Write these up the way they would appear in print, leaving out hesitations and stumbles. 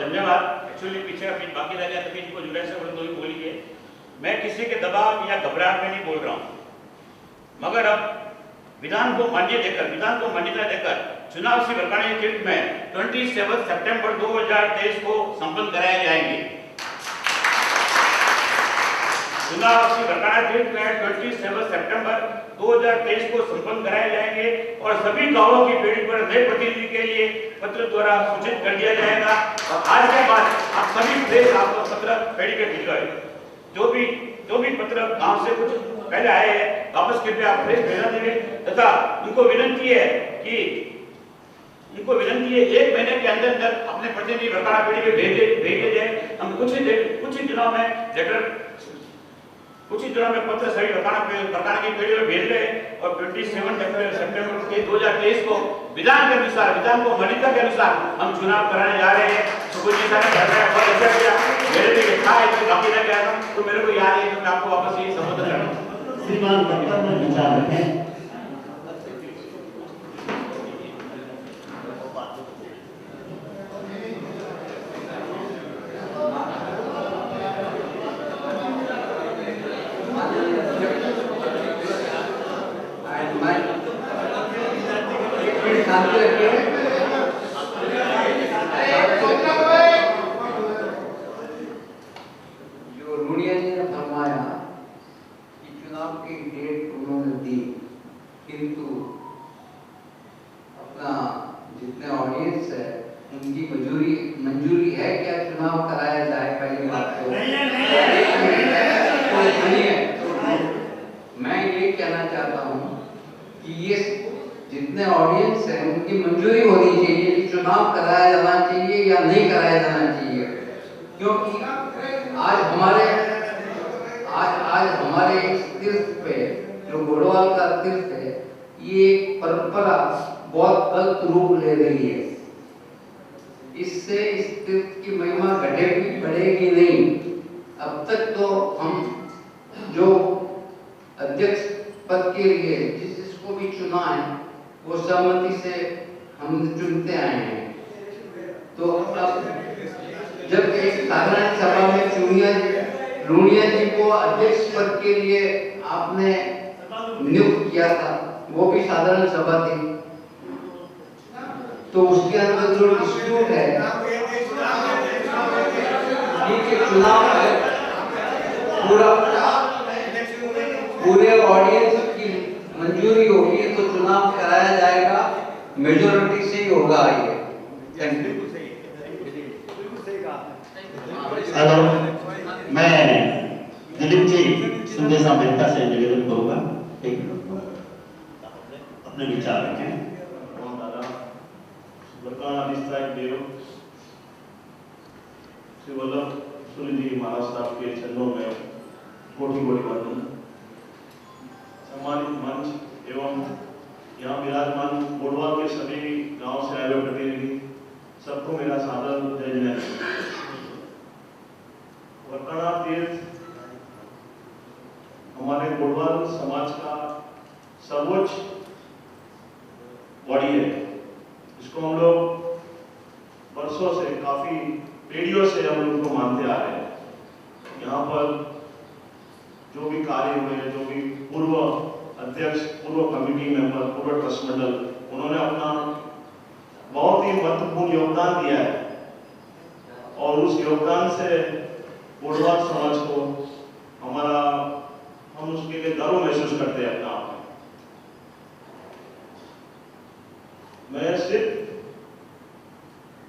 धन्यवाद। एक्चुअली पीछे अभी बाकी रह गया तो इनको जुड़े से बोल बोलिए। मैं किसी के दबाव या घबराहट में नहीं बोल रहा हूँ, मगर अब विधान को मान्यता देकर चुनाव श्री बरकाना क्षेत्र में 27 सितंबर 2023 को संपन्न कराए जाएंगे। चुनाव श्री बरकाना क्षेत्र में 27 सितंबर 2023 को संपन्न कराए जाएंगे और सभी गांवों की पीढ़ी पर नए प्रतिनिधि के लिए पत्र द्वारा सूचित कर दिया जाएगा। और आज के बाद आप सभी प्रेस आपको पत्र पीढ़ी के भिजवाए। जो भी पत्र गांव से कुछ पहले आए हैं वापस कृपया आप प्रेस भेजना देंगे तथा उनको विनंती है कि 1 महीने के अंदर अपने प्रतिनिधि बरकाना पीढ़ी में भेजे जाए। हम कुछ ही दिनों में पत्र सभी बरकाना की पीढ़ी में भेज रहे हैं और 27 सितंबर के 2023 को विधान को मान्यता के अनुसार हम चुनाव कराने जा रहे हैं। तो कुछ ऐसा बहुत अच्छा किया, मेरे लिए लिखा है तो काफी रह गया था तो मेरे को याद है तो मैं आपको वापस ये संबोधन कर रहा हूँ। श्रीमान वक्ता में विचार रखें। जो लुनिया जी ने फरमाया कि चुनाव की डेट उन्होंने दी, किंतु अपना जितने ऑडियंस है उनकी मंजूरी है क्या चुनाव कराया जाए? पहली बात तो मैं ये कहना चाहता हूँ कि ये जितने ऑडियंस है उनकी मंजूरी होनी चाहिए कि चुनाव कराया जाना चाहिए या नहीं कराया जाना चाहिए, क्योंकि आज हमारे इस तीर्थ पे जो गोड़वाल का तीर्थ है ये एक परंपरा बहुत गलत रूप ले रही है। इससे इस तीर्थ की महिमा घटेगी बढ़ेगी नहीं। अब तक तो हम जो अध्यक्ष पद के लिए जिसको भी चुना है वो सहमति से हम चुनते आए हैं। तो अब जब एक साधारण सभा में लुनिया जी को अध्यक्ष पद के लिए आपने नियुक्त किया था, वो भी साधारण सभा थी, तो उसके अंदर जो डिस्प्यूट है कि चुनाव पूरे ऑडियंस की मंजूरी होगी तो चुनाव कराया जाएगा, मेजोरिटी से ही होगा। ये हेलो, मैं दिलीप जी संदेशा बेहतर से निवेदन करूंगा। अपने विचार रखें। बरकाना डिस्ट्रिक्ट ब्यूरो श्री वल्लभ सुनील जी महाराज साहब के चरणों में कोटि वंदन। सम्मानित मंच एवं यहाँ विराजमान गोड़वाल के सभी गांव से आए हुए प्रतिनिधि सबको मेरा सादर जय जिनेंद्र। बरकाना तीर्थ हमारे गोड़वाल समाज का सर्वोच्च बॉडी है, इसको हम लोग वर्षों से काफी पीढ़ियों से हम लोग को मानते आ रहे हैं। यहाँ पर जो भी कार्य हुए, जो भी पूर्व अध्यक्ष, पूर्व कमेटी मेंबर, पूर्व ट्रस्ट मंडल, उन्होंने अपना बहुत ही महत्वपूर्ण योगदान दिया है और उस योगदान से गोड़वाल समाज को हम उसके लिए गर्व महसूस करते हैं अपना आप में। मैं सिर्फ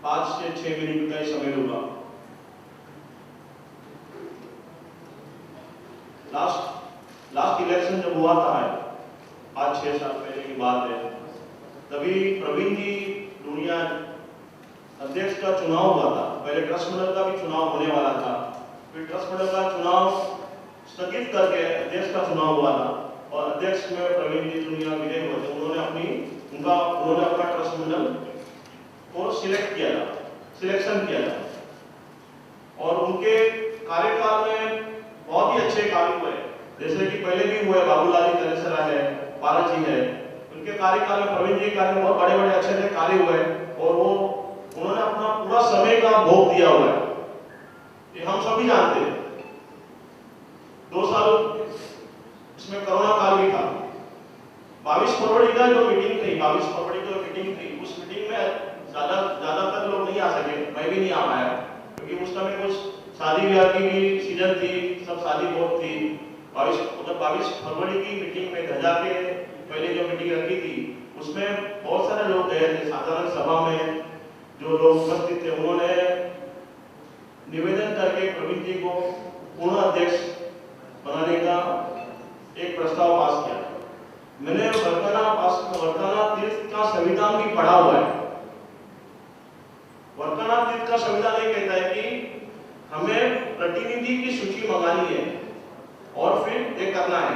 5 से 6 मिनट का ही समय लूंगा। लास्ट इलेक्शन जब हुआ था 5-6 साल पहले की बात है, तभी प्रवीण जी लुनिया अध्यक्ष का चुनाव हुआ था। पहले ट्रस्ट मंडल का भी चुनाव होने वाला था, फिर ट्रस्ट मंडल का चुनाव स्थगित करके अध्यक्ष का चुनाव हुआ था और अध्यक्ष में प्रवीण जी लुनिया विजय हुए थे। उन्होंने अपना ट्रस्ट मंडल को सिलेक्शन किया था और उनके कार्यकाल में बहुत ही अच्छे कार्य हुए, जैसे कि पहले भी हुए बाबूलाल जी तलेसरा है, पारस जी है, उनके कार्यकाल में प्रवीण जी के कार्य में बहुत बड़े अच्छे कार्य हुए और वो उन्होंने अपना पूरा पूरा समय का भोग दिया हुआ है, ये हम सभी जानते हैं। 2 साल इसमें कोरोना काल भी था। 22 फरवरी का जो मीटिंग थी, 22 फरवरी को मीटिंग थी, उस मीटिंग में ज्यादातर लोग नहीं आ सके, मैं भी नहीं आ पाया, क्योंकि उस समय कुछ शादी ब्याह की भी सीजन थी, सब शादी बहुत थी। 22 फरवरी की मीटिंग में ध्वजा के पहले जो मीटिंग रखी थी, उसमें बहुत सारे लोग गए थे। साधारण सभा में जो लोग उपस्थित थे, उन्होंने निवेदन करके प्रवीण जी को पूर्ण अध्यक्ष बनाने का एक प्रस्ताव पास किया। मैंने वर्काना तीर्थ का संविधान भी पढ़ा हुआ है। वर्काना तीर्थ का संविधान ये कहता है कि हमें प्रतिनिधि की सूची मंगानी है और फिर ये करना है।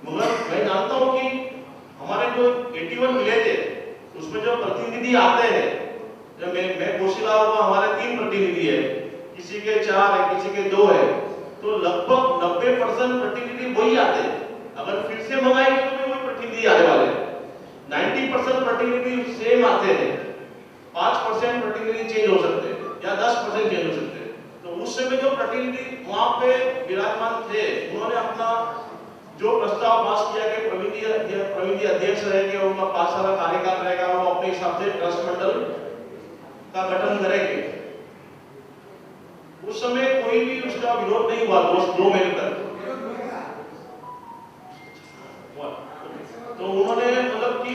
मगर मैं जानता हूं कि हमारे जो 81 विलेज है, उसमें जो प्रतिनिधि आते हैं, जब मैं कोशिला होगा, हमारे 3 प्रतिनिधि है, किसी के 4 है, किसी के 2 है, तो लगभग 90% प्रतिनिधि वही आते हैं। अगर फिर से मंगाएंगे तो भी वही प्रतिनिधि आने वाले हैं। 90% प्रतिनिधि सेम आते हैं, 5% प्रतिनिधि चेंज हो सकते हैं या 10% चेंज हो सकते हैं। तो उस समय जो प्रतिनिधि वहां पे विराजमान थे, उन्होंने अपना जो प्रस्ताव पास किया कि प्रवीण जी अध्यक्ष रहेंगे, उनका 5 साल का कार्यकाल रहेगा, वो अपने हिसाब से ट्रस्ट मंडल का गठन करेंगे। उस समय कोई भी उसका विरोध नहीं हुआ 2 महीने तक। तो उन्होंने मतलब कि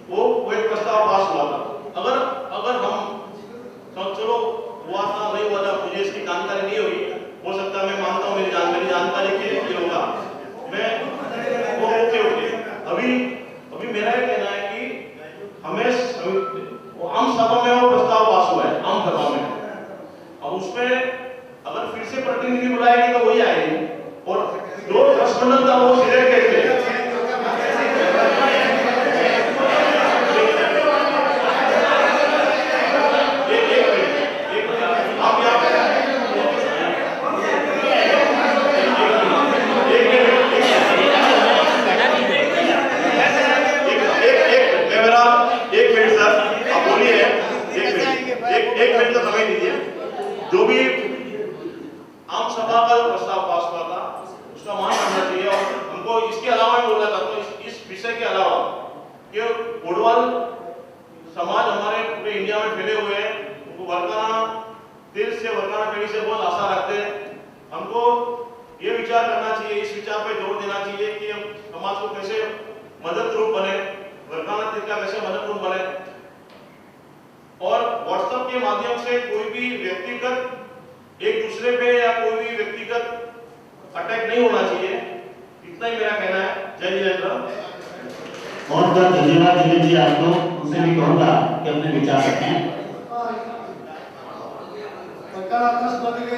वो एक प्रस्ताव पास हुआ था। अगर हम चलो हुआ था नहीं हुआ था, मुझे इसकी जानकारी नहीं हुई, हो सकता है, मैं मानता हूँ मेरी जानकारी के लिए होगा, मैं वो ओके। अभी मेरा ये कहना है कि हमें आम सभा में वो प्रस्ताव पास हुआ है, आम सभा में। अब उसमें अगर फिर से प्रतिनिधि बुलाएंगे तो वही आएगी, और जो ट्रस्ट मंडल था वो सीधे कहते हैं। एक मिनट का समय दीजिए। जो भी आम सभा का प्रस्ताव पास हुआ था, उसका मान करना चाहिए। और हमको इसके अलावा बोलना चाहता हूँ, इस विषय के अलावा कि गोडवाल समाज हमारे पूरे इंडिया में फैले हुए हैं, उनको वर्काना तीर्थ से, वर्काना पीढ़ी से बहुत आशा रखते हैं। हमको ये विचार करना चाहिए, इस विचार पे जोर देना चाहिए कि हम समाज को कैसे मदद रूप बने, वर्काना तीर्थ का कैसे मदद रूप बने। और व्हाट्सएप के माध्यम से कोई भी व्यक्तिगत एक दूसरे पे या कोई भी व्यक्तिगत अटैक नहीं होना चाहिए। इतना ही मेरा कहना है। जय जिनेन्द्र। बहुत बहुत धन्यवाद दिलीप जी, आपको। उनसे भी कहूँगा कि अपने विचार रखें।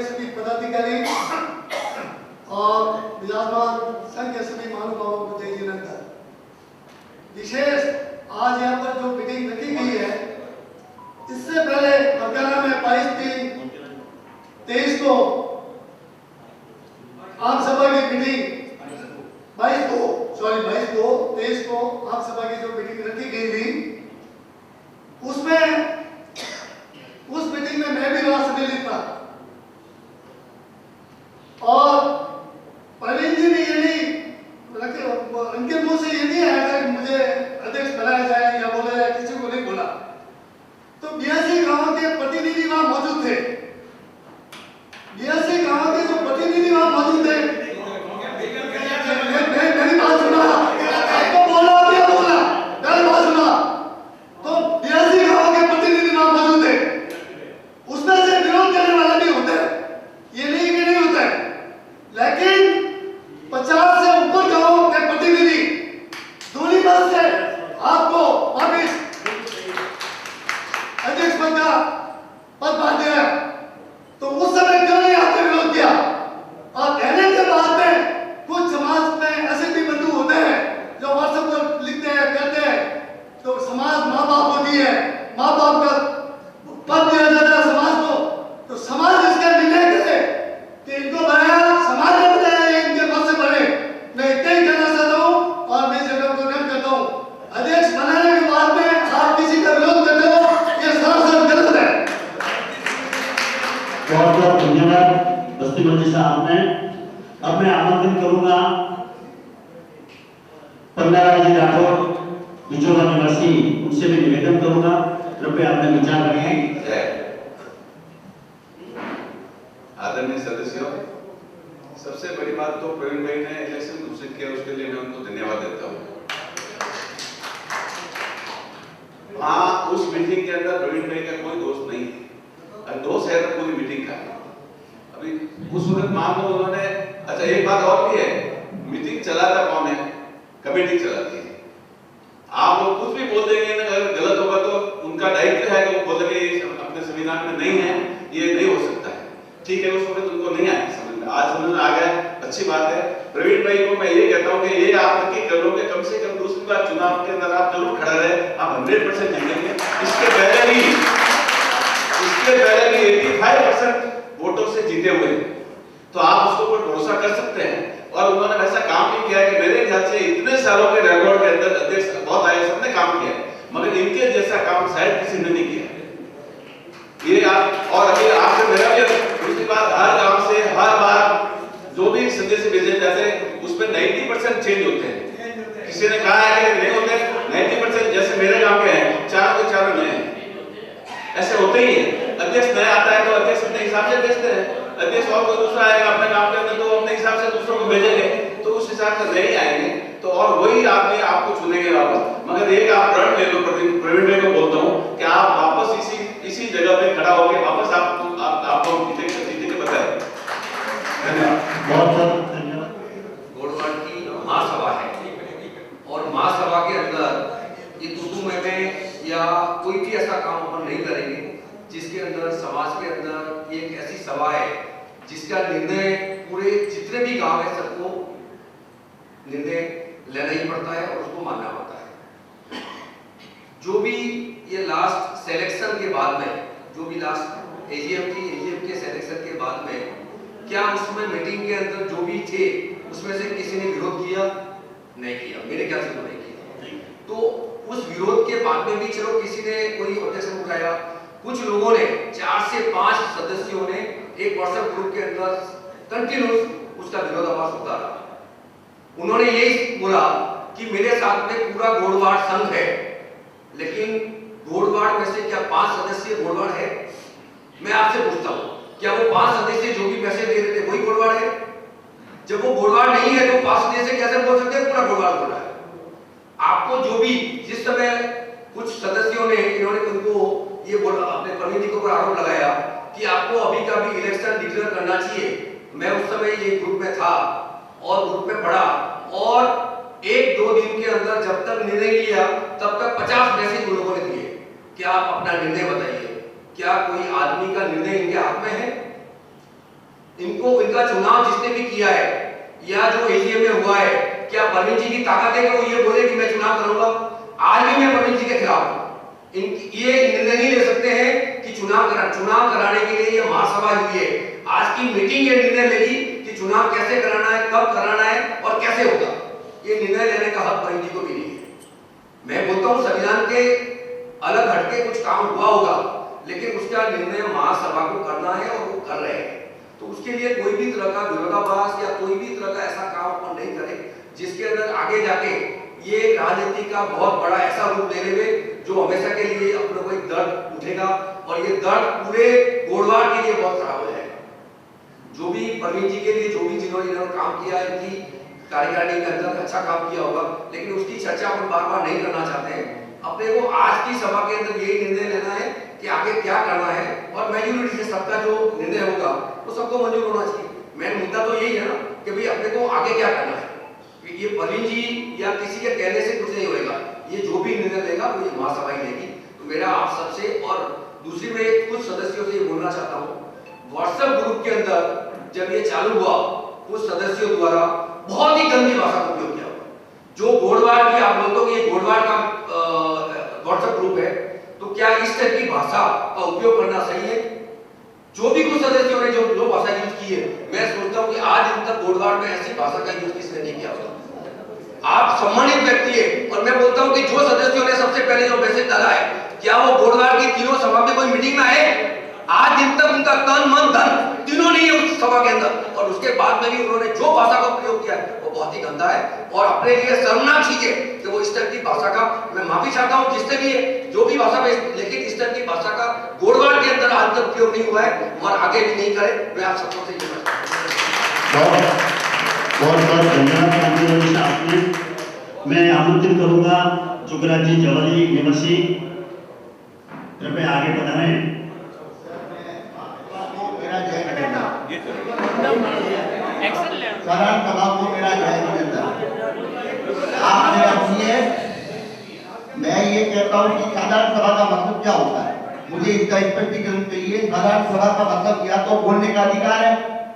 सभी पदाधिकारी और विराजमान संघ के सभी महानुभावों को जय जिनेन्द्र। विशेष आज यहाँ पर जो मीटिंग रखी गई है, इससे पहले वर्काना में 22/3/23 को आम सभा की मीटिंग 22/2/23 को आम सभा की जो मीटिंग रखी गई थी, उस मीटिंग में मैं भी वहां सम्मिलित था। और प्रवीण जी ने उनके मुंह से ये नहीं आया था कि मुझे अध्यक्ष बनाया जाए या बोला जाए, किसी को नहीं बोला। तो 82 गांवों के प्रतिनिधि वहां मौजूद थे। 82 बहुत बहुत धन्यवाद बस्ती मंत्री साहब ने। अब मैं आमंत्रित करूंगा पन्नालाल राठौर बिचौला निवासी, उनसे भी निवेदन करूंगा कृपया अपने विचार रखें। आदरणीय सदस्यों, सबसे बड़ी बात तो प्रवीण भाई ने इलेक्शन घोषित किया, उसके लिए मैं उनको धन्यवाद देता हूँ। हाँ, उस मीटिंग के अंदर प्रवीण भाई का कोई दोष नहीं है, दोष है तो पूरी मीटिंग का। अभी उस वक्त मान लो उन्होंने, अच्छा एक बात और भी है, मीटिंग चलाता कौन है? कमेटी चलाती है। आप लोग कुछ भी बोल देंगे ना, अगर गलत होगा तो उनका दायित्व है कि वो बोलेंगे अपने संविधान में नहीं है, ये नहीं हो सकता है। ठीक है, उस वक्त उनको नहीं आया समझ में, आज समझ में आ गया, अच्छी बात है। प्रवीण भाई को मैं ये कहता हूँ कि ये आप नक्की कर लो कि कम से कम दूसरी बार चुनाव के अंदर आप जरूर खड़ा रहे, आप 100% जीतेंगे। इसके पहले भी 85% वोटों से जीते हुए, तो आप उसको कोई भरोसा कर सकते हैं। और उन्होंने वैसा काम नहीं किया है कि मेरे ख्याल से इतने सालों के रेकॉर्ड के अंदर अध्यक्ष बहुत आए, सबने काम किया है, मगर इनके जैसा काम शायद किसी ने नहीं किया। ये आप और अभी आपसे मेरा भी दूसरी बात, हर गांव से हर बार जो भी संदेश भेजे जाते हैं उसमें 90% चेंज होते हैं। किसी ने कहा है कि नहीं होते 90%, जैसे मेरे गांव के हैं चारों के चारों नए हैं, ऐसे होते ही है। अध्यक्ष नया आता है तो अध्यक्ष अपने हिसाब से भेजते हैं, अध्यक्ष और कोई दूसरा आएगा अपने गांव के अंदर तो अपने हिसाब से दूसरों को भेजेंगे, तो उस हिसाब से नहीं आएंगे तो और वही आदमी आपको चुनेंगे वापस। मगर एक आप प्रण ले लो, प्रवीण भाई को बोलता हूँ कि आप वापस इसी जगह पे खड़ा होकर वापस आपको जीते के बताएं। बहुत बहुत धन्यवाद। गोड़वाड़ की महासभा है और महासभा के अंदर ये तुतु में या कोई भी ऐसा काम अपन नहीं करेंगे जिसके अंदर समाज के अंदर एक ऐसी सभा है जिसका निर्णय पूरे जितने भी गांव है सबको निर्णय लेना ही पड़ता है और उसको मानना पड़ता है। जो भी ये लास्ट सिलेक्शन के बाद में, जो भी लास्ट एजीएम के सिलेक्शन के बाद में क्या उसमें मीटिंग के अंदर जो भी थे उसमें से किसी ने विरोध किया? नहीं किया, मेरे ख्याल से तो नहीं किया। तो उस विरोध के बाद में भी चलो किसी ने कोई ऑब्जेक्शन उठाया, कुछ लोगों ने 4 से 5 सदस्यों ने एक व्हाट्सएप ग्रुप के अंदर कंटिन्यूस उसका विरोधाभास उतारा। उन्होंने यही बोला कि मेरे साथ में पूरा गोड़वाड़ संघ है, लेकिन गोड़वाड़ में से क्या 5 सदस्य गोड़वाड़ है? मैं आपसे पूछता हूँ, क्या वो 5 सदस्य जो भी पैसे दे रहे थे वही गोड़वाड़ है? जब वो गोड़वाड़ नहीं है तो 5 सदस्य कैसे बोल सकते हैं पूरा गोड़वाड़ बोल रहा है? आपको जो भी जिस समय कुछ सदस्यों ने इन्होंने उनको ये बोला, अपने प्रवीण जी के ऊपर आरोप लगाया कि आपको अभी का भी इलेक्शन डिक्लेयर करना चाहिए। मैं उस समय ये ग्रुप में था और ग्रुप में पढ़ा और 1-2 दिन के अंदर जब तक निर्णय लिया तब तक 50 मैसेज उन लोगों ने दिए कि आप अपना निर्णय बताइए। क्या कोई आदमी का निर्णय इनके हाथ में है? इनको इनका चुनाव जिसने भी किया है या जो एजीएम में हुआ है, क्या प्रवीण जी की ताकत है कि वो ये बोले कि मैं चुनाव करूंगा? आज भी मैं प्रवीण जी के खिलाफ हूं। ये निर्णय नहीं ले सकते हैं कि चुनाव कराने के लिए ये महासभा हुई है। आज की मीटिंग ये निर्णय लेगी कि चुनाव कैसे कराना है, कब कराना है और कैसे होगा। ये निर्णय लेने का हक प्रवीण जी को भी नहीं है। मैं बोलता हूँ संविधान के अलग हटके कुछ काम हुआ होगा, लेकिन उसका निर्णय महासभा को करना है और वो कर रहे हैं। तो उसके लिए कोई भी तरह का विरोधाभास या कोई भी तरह का ऐसा काम अपन नहीं करें जिसके अंदर आगे जाके ये राजनीति का बहुत बड़ा ऐसा रूप ले लेवे जो हमेशा के लिए अपने को एक दर्द उठेगा और ये दर्द पूरे गोड़वाड़ के लिए बहुत खराब हो जाएगा। जो भी प्रवीण जी के लिए जो भी जिन्होंने काम किया है, इनकी कार्यकारिणी के अंदर अच्छा काम किया होगा, लेकिन उसकी चर्चा हम बार-बार नहीं करना चाहते हैं। अपने को आज की सभा के अंदर यही निर्णय लेना है कि आगे क्या करना है और मेजॉरिटी से सबका जो निर्णय होगा वो सबको मंजूर होना चाहिए। मेन मुद्दा तो यही है ना कि भाई अपने को आगे क्या करना है। ये प्रवीण जी या किसी के कहने से कुछ नहीं होएगा, ये जो भी निर्णय लेगा वो ये महासभा ही लेगी। तो मेरा आप सबसे और दूसरी में कुछ सदस्यों से ये बोलना चाहता हूँ, व्हाट्सएप ग्रुप के अंदर जब ये चालू हुआ कुछ सदस्यों द्वारा बहुत ही गंदी भाषा का उपयोग किया। जो गोड़वाड़ की आप बोलते हो कि ये गोड़वाड़ का व्हाट्सएप ग्रुप है, तो क्या इस तरह की भाषा का उपयोग करना सही है? जो भी कुछ सदस्यों ने जो भाषा यूज की है, मैं सोचता हूँ कि आज दिन तक गोड़वाड़ में ऐसी भाषा का यूज किसने नहीं किया। आप सम्मानित व्यक्ति है और मैं बोलता हूँ कि जो सदस्यों ने सबसे पहले जो मैसेज डाला है, क्या वो गोड़वाड़ की तीनों सभा में कोई मीटिंग में आए? आज दिन तक उनका तन मन धन सभा के अंदर, और उसके बाद में भी उन्होंने जो भाषा का प्रयोग किया है वो बहुत ही गंदा है और अपने लिए शर्मनाक चीज है कि वो इस तरह की भाषा का, मैं माफी चाहता हूँ जिससे भी है जो भी भाषा में, लेकिन इस तरह की भाषा का गोड़वाड़ के अंदर आज तक प्रयोग नहीं हुआ है और आगे भी नहीं करे। मैं आप सबको से ये बहुत धन्यवाद कांति रमेश आपने। मैं आमंत्रित करूंगा जुगराज जी जवाली निवासी, कृपया आगे बढ़ाएं। साधारण सभा को मेरा जय अभिनंदन। आप मेरा सुनिए, मैं ये कहता हूँ कि साधारण सभा का मतलब क्या होता है, मुझे इसका स्पष्टीकरण चाहिए। साधारण सभा का मतलब या तो बोलने का अधिकार है,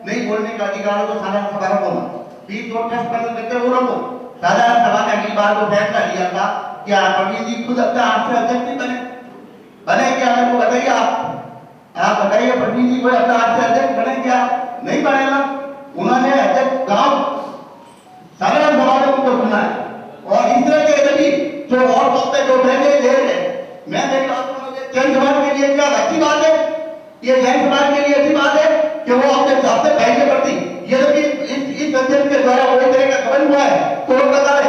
नहीं बोलने का अधिकार हो तो साधारण सभा रखो मत, 20 वोट देते वो रखो। साधारण सभा ने अगली बार को फैसला लिया था कि प्रवीण जी खुद अपने हाथ से अध्यक्ष नहीं बने क्या? मेरे को बताइए, आप बताइए प्रवीण जी को अपने हाथ से अध्यक्ष बने क्या? नहीं बने ना। उन्होंने अध्यक्ष गांव साधारण सभा में उनको चुना है और इस तरह के यदि जो और पद पे जो बैठे ले रहे, मैं देख रहा हूं जैन समाज के लिए क्या अच्छी बात है, ये जैन समाज के लिए अच्छी बात है कि वो अपने सबसे पहले प्रति यदि इस अध्यक्ष के द्वारा कोई तरह का गबन हुआ है तो वो बता दे,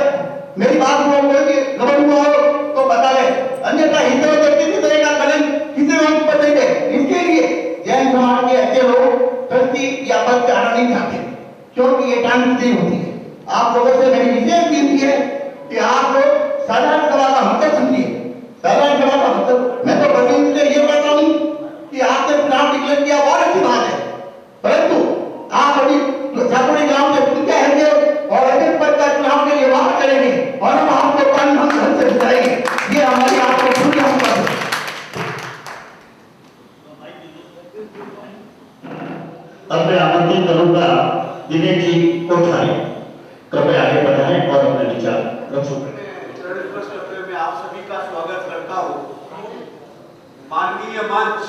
मेरी बात को कोई गबन हुआ हो तो बता दे, अन्यथा हिंदू किसी तरह का कलंक किसी वंश पर नहीं दे। इसके लिए जैन समाज के अच्छे लोग प्रति या पद पे आना नहीं चाहते क्योंकि ये टांगती होती है। आप लोगों से मेरी विशेष विनती है कि आप लोग साधारण सभा का मतलब समझिए। साधारण सभा का मतलब, मैं तो प्रवीण से ये कहता हूँ कि आपने चुनाव डिक्लेयर किया बहुत अच्छी बात है, परंतु आप अभी छापुड़ी गांव से चुनते हैं और अध्यक्ष पद का चुनाव के लिए वापस करेंगे और हम आपको कानून ढंग से जिताएंगे, ये हमारी आपको पूरी आशा है। अब मैं आमंत्रित करूंगा दिनेश जी कोठारी, कृपया आगे बढ़ाएं और अपने विचार रखो। मैं आप सभी का स्वागत करता हूं। माननीय मंच,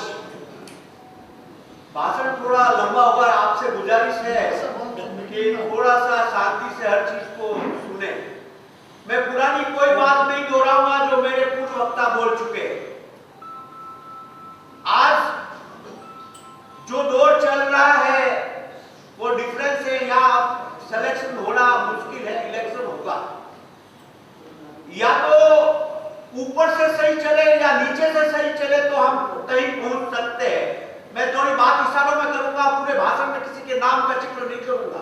भाषण थोड़ा लंबा होगा, आपसे गुजारिश है कि थोड़ा सा शांति से हर चीज को सुने। मैं पुरानी कोई बात नहीं दोहराऊंगा जो मेरे पूर्व वक्ता बोल चुके। आज जो दौर चल रहा है वो डिफरेंस है, यहाँ सिलेक्शन होना मुश्किल है, इलेक्शन होगा। या तो ऊपर से सही चले या नीचे से सही चले तो हम कहीं पहुंच सकते हैं। मैं थोड़ी बात इशारों में करूंगा, पूरे भाषण में किसी के नाम का जिक्र नहीं करूंगा,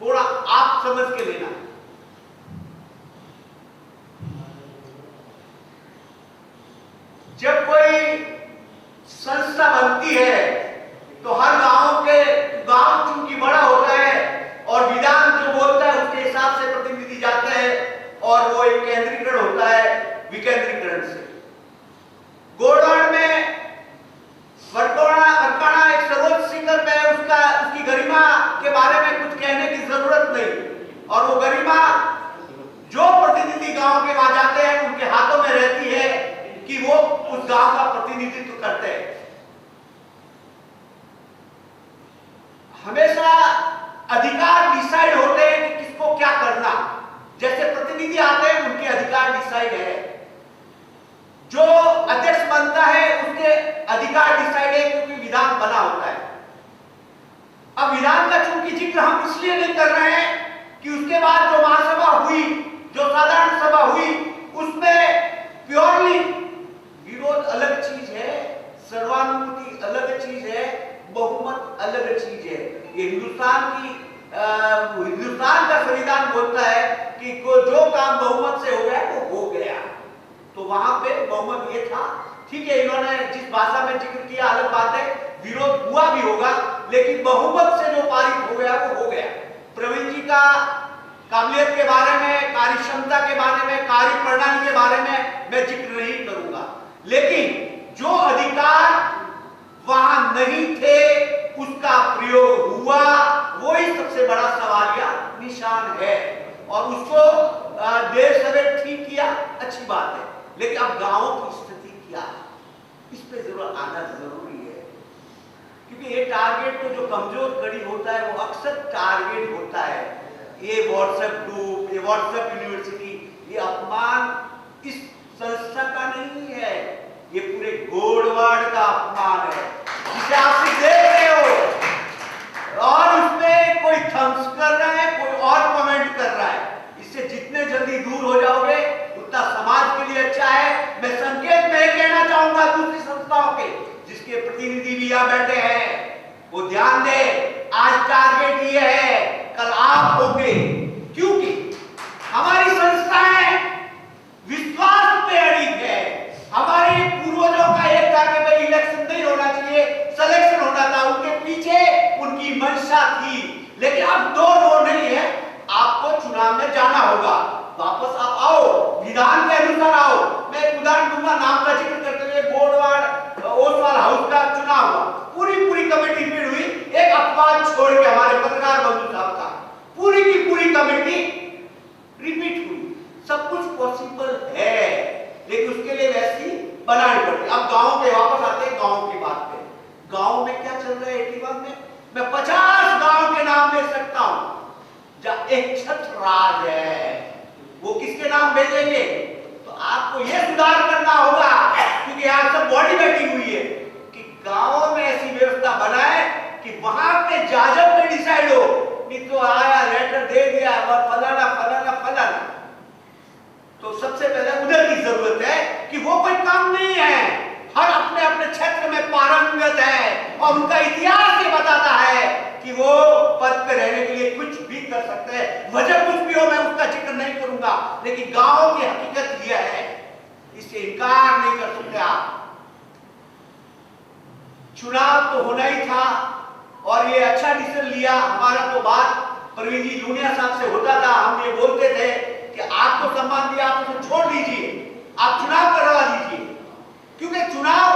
थोड़ा आप समझ के लेना। जब कोई संस्था बनती है तो हर गांव चूंकि बड़ा होता है और विधान जो बोलता है उसके हिसाब से प्रतिनिधि जाते हैं और वो एक केंद्रीकरण होता है विकेंद्रीकरण से। गोड़वाड़ में वरकाना एक सर्वोच्च शिखर पे उसकी गरिमा के बारे में कुछ कहने की जरूरत नहीं, और वो गरिमा जो प्रतिनिधि गांव के वहां जाते हैं उनके हाथों में रहती है कि वो उस गांव का प्रतिनिधित्व करते हैं। हमेशा अधिकार डिसाइड होते हैं कि किसको क्या करना। जैसे प्रतिनिधि आते हैं उनके अधिकार डिसाइड है, जो अध्यक्ष बनता है उसके अधिकार डिसाइड है क्योंकि विधान बना होता है। अब विधान का चूंकि जिक्र हम इसलिए नहीं कर रहे हैं कि उसके बाद जो महासभा हुई, जो साधारण सभा हुई, उसमें प्योरली विरोध अलग चीज है, सर्वानुमति अलग चीज है, बहुमत अलग चीज है। ये हिंदुस्तान का संविधान बोलता है कि जो काम बहुमत से हो गया वो हो गया, तो वहां पे बहुमत ये था। ठीक है, इन्होंने जिस भाषा में जिक्र किया अलग बात है, विरोध हुआ भी होगा, लेकिन बहुमत से जो पारित हो गया वो हो गया। प्रवीण जी का काबिलियत के बारे में, कार्य क्षमता के बारे में, कार्य प्रणाली के बारे में मैं जिक्र नहीं करूंगा, लेकिन जो अधिकार वहां नहीं थे उसका प्रयोग हुआ, वही सबसे बड़ा सवाल या निशान है। और उसको देर सवेर ठीक किया, अच्छी बात है, लेकिन अब गांवों की स्थिति क्या है इस पे जरूर आना जरूरी है, क्योंकि ये टारगेट तो जो कमजोर कड़ी होता है वो अक्सर टारगेट होता है। ये व्हाट्सएप ग्रुप, ये व्हाट्सएप यूनिवर्सिटी, ये अपमान इस संस्था का नहीं है, ये पूरे गोड़वाड़ का अपमान है जिसे आप देख रहे हो। वो ध्यान दे, आज टारगेट ये है, कल आप होंगे, क्योंकि हमारी संस्थाएं विश्वास पे अड़ी है। हमारे पूर्वजों का एक था कि भाई इलेक्शन नहीं होना चाहिए, सिलेक्शन होना था, उनके पीछे उनकी मंशा थी। लेकिन अब दो नहीं है, आपको चुनाव में जाना होगा, वापस आप आओ, विधान के अनुसार आओ। मैं एक उदाहरण दूंगा, नाम का जिक्र करते हुए, गोडवाड़ ओसवाल हाउस का चुनाव हुआ, पूरी कमेटी भीड़ हुई, एक अपवाद छोड़ के हमारे पत्रकार बंधु साहब का, पूरी की पूरी कमेटी रिपीट हुई। सब कुछ पॉसिबल है, लेकिन उसके लिए वैसी बनानी पड़ती। अब गांव पे वापस आते हैं, गांव की बात पे। गांव में क्या चल रहा है 81 में? मैं 50 गांव के नाम ले सकता हूं जहां एक छत्र राज है। वो किसके नाम भेजेंगे? तो आपको ये सुधार करना होगा, क्योंकि यहाँ सब बॉडी बैठी हुई है, कि गांवों में ऐसी व्यवस्था बनाए कि वहां पे जाजब में डिसाइड हो। नहीं तो आया लेटर दे दिया फलाना फलाना फलाना। तो सबसे पहले उधर की जरूरत है कि वो कोई काम नहीं है, हर अपने अपने क्षेत्र में पारंगत है, और उनका इतिहास ये बताता है कि वो पद पे रहने के लिए कुछ भी कर सकते हैं। वजह कुछ भी हो, मैं उसका जिक्र नहीं करूंगा, लेकिन गांव की हकीकत यह है, इससे इनकार नहीं कर सकते आप। चुनाव तो होना ही था, और ये अच्छा डिसीजन लिया। हमारा तो बात प्रवीण जी लूनिया साहब से होता था, हम ये बोलते थे कि आपको सम्मान दिया, आप उसे छोड़ दीजिए, आप चुनाव करवा दीजिए, क्योंकि चुनाव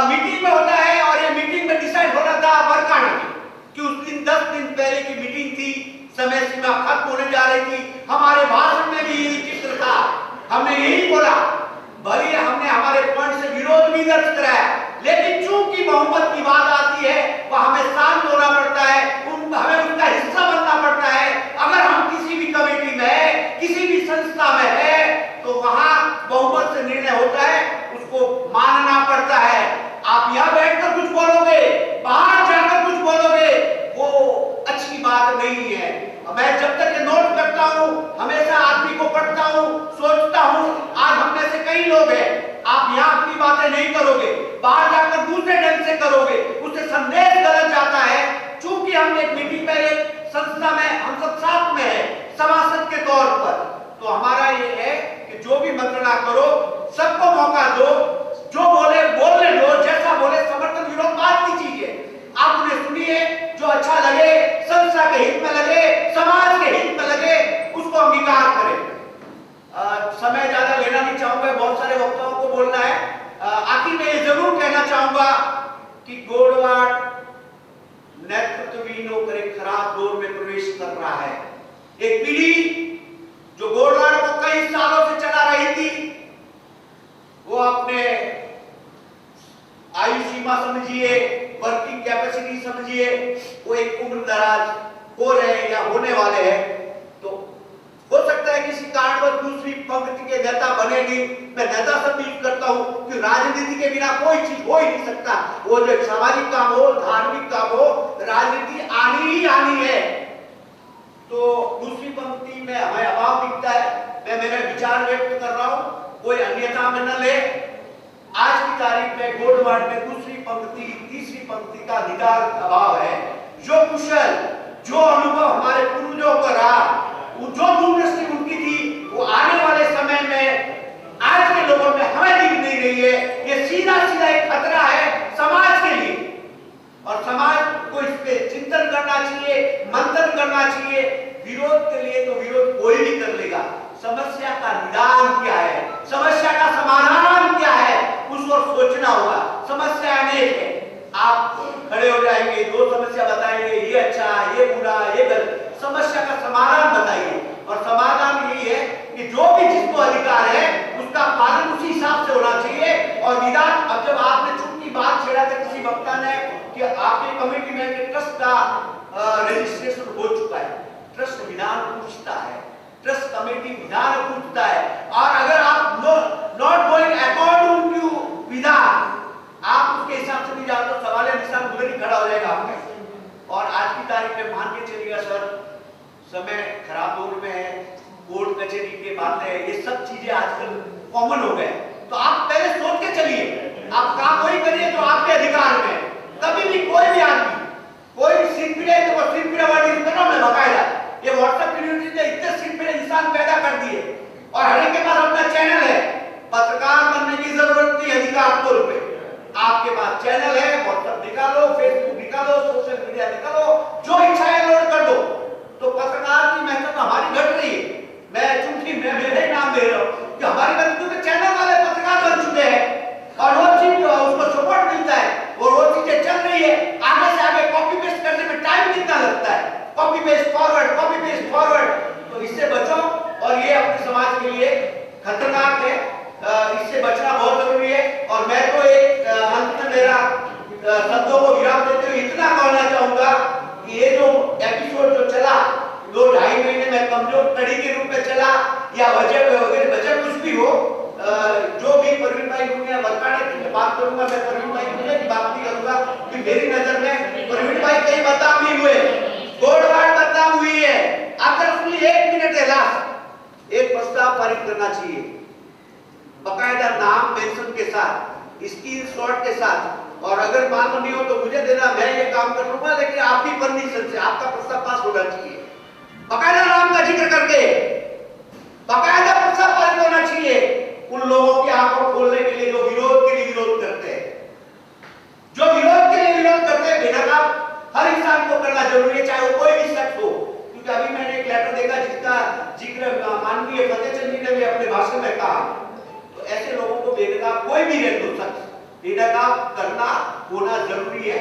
मीटिंग में होता है, और ये मीटिंग में डिसाइड होना था बरकाना में, कि उस दिन 10 दिन पहले की मीटिंग थी, समय सीमा खत्म होने जा रही थी। हमारे भाषण में भी यही चित्र था, हमने यही बोला, भले हमने हमारे पॉइंट से विरोध भी दर्ज कराया, लेकिन चूंकि बहुमत की बात आती है, वह हमें शांत होना पड़ता है, हमें उनका हिस्सा बनना पड़ता है। अगर हम किसी भी कमेटी में है, किसी भी संस्था में है, तो वहां बहुमत से निर्णय होता है, उसको मानना पड़ता है। आप यहाँ बैठकर कुछ बोलोगे, बाहर जाकर कुछ बोलोगे, वो अच्छी बात नहीं है। मैं जब तक ये नोट करता हूँ, हमेशा आदमी को पढ़ता हूँ, सोचता हूँ, आज हम में से कई लोग हैं, आप यहाँ अपनी बातें नहीं करोगे, बाहर जाकर दूसरे ढंग से करोगे, उससे संदेश गलत जाता है। चूंकि हम एक मीटिंग में, एक संस्था में, हम सब साथ में है सभासद के तौर पर, तो हमारा ये है कि जो भी मंत्रणा करो, सबको मौका दो, जो बोले बोलने दो, जैसा बोले समर्थन विरोध बात की चीज है, आप उन्हें सुनिए, जो अच्छा लगे, संस्था के हित में लगे, समाज के हित में लगे, उसको अंगीकार करें। समय ज्यादा लेना नहीं चाहूंगा, बहुत सारे वक्ताओं को बोलना है। आखिर में ये जरूर कहना चाहूंगा कि गोडवाड़ नेतृत्वहीन होकर एक खराब दौर में प्रवेश कर रहा है। एक पीढ़ी जो गोडवाड़ को कई सालों से चला रही थी, वो अपने आयु सीमा समझिए, वर्किंग कैपेसिटी समझिए, वो एक उम्र दराज हो रहे या होने वाले हैं। तो हो सकता है किसी कारणवश दूसरी पंक्ति के नेता बने नहीं। मैं नेता शब्द यूज करता हूं कि राजनीति के बिना कोई चीज हो ही नहीं सकता। वो जो सामाजिक काम हो, धार्मिक काम हो, राजनीति आनी ही आनी है। तो दूसरी पंक्ति में हमें अभाव दिखता है। मैं मेरे विचार व्यक्त कर रहा हूं, कोई अन्यथा में न ले। आज की तारीख में गोडवाड़ में दूसरी पंक्ति, तीसरी पंक्ति का निदान अभाव है। जो कुशल, जो अनुभव हमारे पूर्वजों का रहा, जो दूरदृष्टि उनकी थी, वो आने वाले समय में आज के लोगों में हमें दिख नहीं रही है। ये सीधा सीधा एक खतरा है समाज के लिए, और समाज को इस पे चिंतन करना चाहिए, मंथन करना चाहिए। विरोध के लिए तो विरोध कोई भी कर लेगा, समस्या का निदान क्या है, समस्या का समाधान क्या है, उस पर सोचना होगा। समस्या अनेक है, आप खड़े हो जाएंगे, दो समस्या बताएंगे, ये अच्छा, ये बुरा, ये गलत। समस्या का समाधान बताइए, और समाधान यही है कि जो भी जिसको अधिकार है उसका पालन उसी हिसाब से होना चाहिए। और विधान, अब जब आपने चूंकि बात छेड़ा था किसी वक्ता ने कि आपकी कमेटी में ट्रस्ट का रजिस्ट्रेशन हो चुका है, ट्रस्ट विधान पूछता है, ट्रस्ट कमेटी विधान पूछता है, और अगर आप नॉट गोइंग अकॉर्डिंग टू विधान, आप उसके हिसाब से नहीं जाते तो सवाल निशान उधर ही खड़ा हो जाएगा आपके। और आज की तारीख में मान के चलिएगा सर, समय खराब दौर में है, कोर्ट कचहरी के बातें, ये सब चीजें आजकल कॉमन हो गए। तो आप पहले सोच के चलिए, आप काम वही करिए जो आपके अधिकार में। कभी भी कोई भी आदमी आपके पास चैनल है, व्हाट्सएप निकालो, फेसबुक निकालो, सोशल मीडिया निकालो, जो इच्छा है लोड कर दो। तो पत्रकार की मेहनत हमारी घट रही है। मैं चूंकि मैं मेरे नाम दे रहा हूँ कि हमारी बंधु के चैनल वाले पत्रकार बन चुके हैं और वो चीज उसको सपोर्ट मिलता है और वो चीजें चल रही है। आगे से आगे कॉपी पेस्ट करने में टाइम कितना लगता है, कॉपी पेस्ट फॉरवर्ड। तो इससे बचो और ये अपने समाज के लिए खतरनाक है, इससे बचना बहुत जरूरी है। और मैं तो एक अंत में मेरा शब्दों को विराम देते हुए इतना कहना चाहूंगा कि ये जो एपिसोड जो चला 2-2.5 महीने में कमजोर कड़ी के रूप में चला या वजह कुछ भी हो, जो भी प्रवीण भाई दुनिया बरकाने की बात करूंगा, मैं प्रवीण भाई दुनिया की बात नहीं करूंगा कि मेरी नजर में प्रवीण भाई कई बदनाम नहीं हुए, गोड़वाड़ बदनाम हुई है। अगर उसने 1 मिनट है लास्ट एक प्रस्ताव पारित करना चाहिए बकायदा नाम मेंशन के साथ, स्क्रीनशॉट के साथ, और अगर मालूम नहीं हो तो मुझे देना, मैं ये काम कर लूंगा, लेकिन आपकी परमिशन से आपका प्रस्ताव पास होना चाहिए। बकायदा नाम का जिक्र करके बकायदा प्रस्ताव पारित होना चाहिए उन लोगों की आंखों खोलने के लिए जो विरोध के लिए विरोध करते हैं, जो विरोध के लिए विरोध करते हैं। बेनकाब हर इंसान को करना जरूरी है, चाहे वो कोई भी शख्स हो। क्योंकि अभी मैंने एक लेटर देखा जिसका जिक्र माननीय फतेहचंद जी ने भी अपने भाषण में कहा। तो ऐसे लोगों को बेनकाब कोई भी रह दो शख्स बेनकाब करना होना जरूरी है।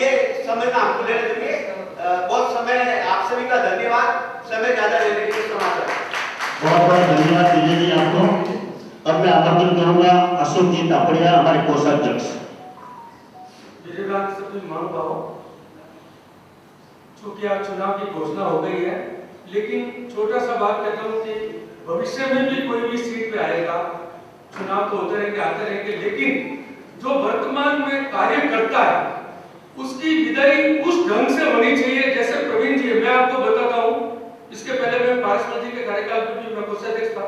ये समझना हमको लेना जरूरी है। बहुत समय है, आप सभी का धन्यवाद, समय ज्यादा लेने के लिए समाचार। बहुत बहुत धन्यवाद विजय जी आपको। अब मैं आमंत्रित करूंगा अशोक जी तापड़िया, हमारे कोषाध्यक्ष। विजयलाल सभी महानुभावों, चूंकि आज चुनाव की घोषणा हो गई है, लेकिन छोटा सा बात कहता हूँ कि भविष्य में भी कोई भी सीट पे आएगा, चुनाव तो होते रहेंगे, आते रहेंगे, लेकिन जो वर्तमान में कार्य करता है उसकी विदाई उस ढंग से होनी चाहिए जैसे प्रवीण जी। मैं आपको बताता हूँ, इसके पहले मैं पारसमल जी के कार्यकाल में भी मैं कोषाध्यक्ष था,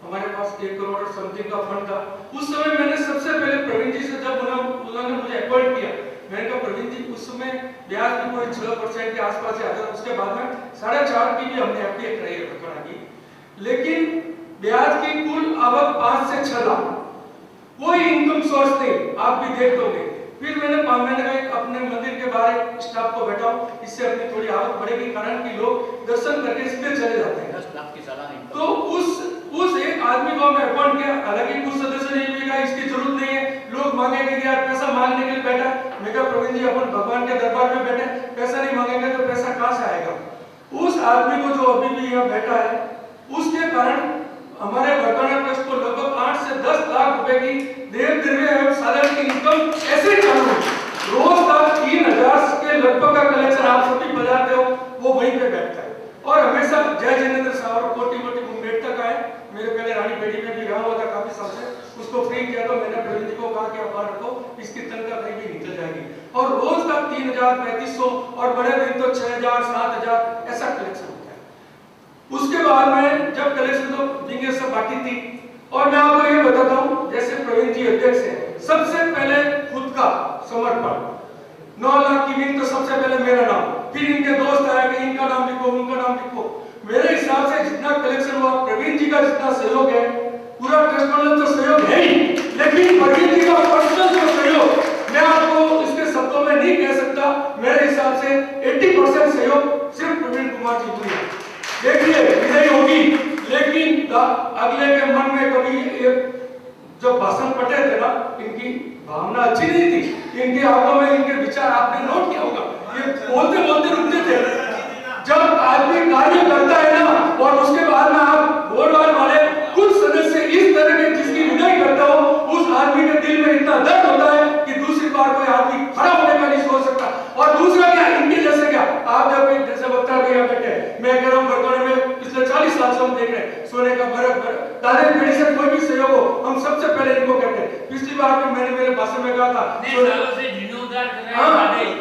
हमारे पास 1 करोड़ और समथिंग का फंड था। उस समय मैंने सबसे पहले प्रवीण जी से जब उन्होंने मुझे अपॉइंट किया, मैंने कहा प्रवीण जी उस समय ब्याज भी कोई 6% के आसपास ही आता था, उसके बाद में 4.5 की भी हमने एफडीए कराई है बरकाना की, लेकिन ब्याज की कुल आवक 5 से 6 लाख, कोई इनकम सोर्स नहीं, आप भी देख दोगे। फिर मैंने अपने मंदिर के बाहर स्टाफ को बैठाऊं, इससे अपनी थोड़ी आवक बढ़ेगी, कारण कि लोग दर्शन करके सीधे चले जाते हैं। 10 लाख की सालाना। तो उस एक आदमी को मैं अपॉइंट किया, हालांकि कुछ सदस्य ने भी कहा इसकी जरूरत नहीं है, लोग मांगेंगे कि यार पैसा मांगने के लिए बैठा। मैं कहा प्रवीण जी अपन भगवान के दरबार में बैठे, पैसा नहीं मांगेंगे तो पैसा कहां से आएगा। उस आदमी को जो अभी भी यहाँ बैठा है, उसके कारण हमारे बरकाना ट्रस्ट को लगभग 8 से 10 लाख रुपए की देव द्रव्य एवं सालाना की इनकम ऐसे चालू है। रोज का 3000 के लगभग का कलेक्शन आप सभी बजाते हो, वो वहीं पे बैठता है। और हमेशा जय जिनेंद्र साहब और कोटि मुंबई तक आए, मेरे पहले रानी बेटी में भी रहा हुआ था काफी साल से, उसको फ्री किया तो मैंने प्रवीण जी को कहा कि अपार रखो, इसकी तनख्वाह कहीं भी निकल जाएगी। और रोज का 3000, 3500 और बड़े दिन तो 6000, 7000 ऐसा कलेक्शन होता है। उसके बाद में जब कलेक्शन तो विंगे से बाकी थी, और मैं आपको ये बताता हूँ, जैसे प्रवीण जी अध्यक्ष है, सबसे पहले खुद का समर्पण, 9 लाख की विंग तो सबसे पहले मेरा नाम, फिर इनके दोस्त आया कि इनका नाम लिखो, उनका नाम लिखो। मेरे हिसाब से जितना कलेक्शन हुआ, प्रवीण जी का जितना सहयोग है, पूरा ट्रस्ट मंडल तो सहयोग है ही, लेकिन प्रवीण जी का पर्सनल जो सहयोग मैं आपको इसके शब्दों में नहीं कह सकता। मेरे हिसाब से 80% सहयोग सिर्फ प्रवीण कुमार जी को है। देखिए विजयी होगी, लेकिन अगले के मन में कभी एक जब भाषण पढ़े थे ना, इनकी भावना अच्छी नहीं थी, इनके आंखों में इनके विचार आपने नोट किया होगा, ये बोलते बोलते रुकते थे। जब आदमी कार्य करता है ना, और उसके बाद में आप बोलवाल वाले कुछ सदस्य इस तरह के जिसकी विदाई करता हो, उस आदमी के दिल में इतना दर्द होता है कि दूसरी बार कोई आदमी खड़ा होने का नहीं सोच सकता। और दूसरा क्या, इनके जैसे क्या, आप जब जैसे वक्ता भैया बैठे, मैं कह रहा हूँ बरकाना में पिछले 40 साल से हम देख रहे हैं, सोने का बर्फ, दादे पीढ़ी से कोई भी सहयोग हो, हम सबसे पहले इनको कहते हैं। पिछली बार भी मैंने मेरे भाषण में कहा था, सालों से जीर्णोद्धार कर रहे हैं,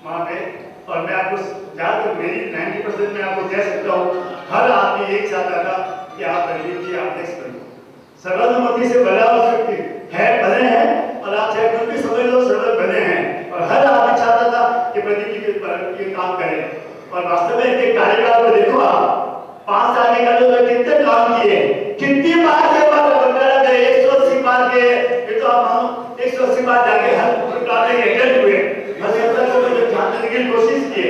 वहाँ पे, और मैं आपको जहाँ तक मेरी 90% मैं आपको कह सकता हूँ, हर आदमी एक चाहता था कि आप प्रदीप जी अध्यक्ष बनो। सर्वानुमति से बना हो सकती है, बने हैं, और आप चाहे कुछ भी समझ लो, सर्वत बने हैं, और हर आदमी चाहता था कि प्रदीप जी ये काम करें। और वास्तव में एक कार्यकाल को देखो आप, 5 साल के काल में कितने काम किए, कितनी बार ये बात बताया गया, 180 बार के, ये तो आप मानो 180 बार जाके हर प्रकार के एजेंट हुए, जानने की कोशिश की।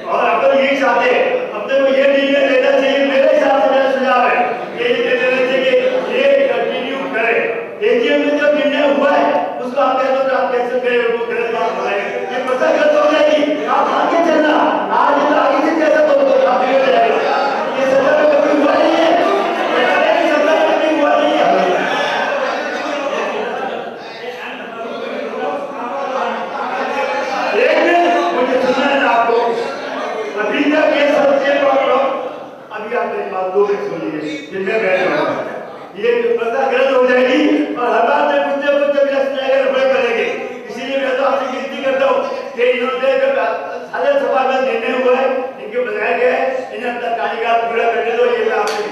और अगर ये चाहते अपने को ये निर्णय लेना चाहिए, मेरे हिसाब से मेरा सुझाव है ये देना चाहिए कि ये कंटिन्यू करे। एजीएम में जो निर्णय हुआ है उसको आप कह दो कि आप कैसे गए, वो गलत बात है, ये पता गलत हो जाएगी, आप आगे चलना, आज आगे से कैसे तो आप बिगड़ जाएगा। ये सजा में कभी हुआ नहीं है, सजा में कभी हुआ नहीं है। मुझे सुनना है आपको, अभी तक ये सबसे प्रॉब्लम, अभी आप मेरी बात 2 मिनट सुनिए, फिर मैं बैठ जाऊंगा। ये पता गलत हो जाएगी और हर बार में कुछ रफड़े करेंगे। इसीलिए मैं तो आपसे विनती करता हूँ कि इन्होंने सारे सभा में निर्णय हुआ है, इनके बताया गया है, इन्हें अपना कार्यकाल पूरा करने दो, ये मैं आपसे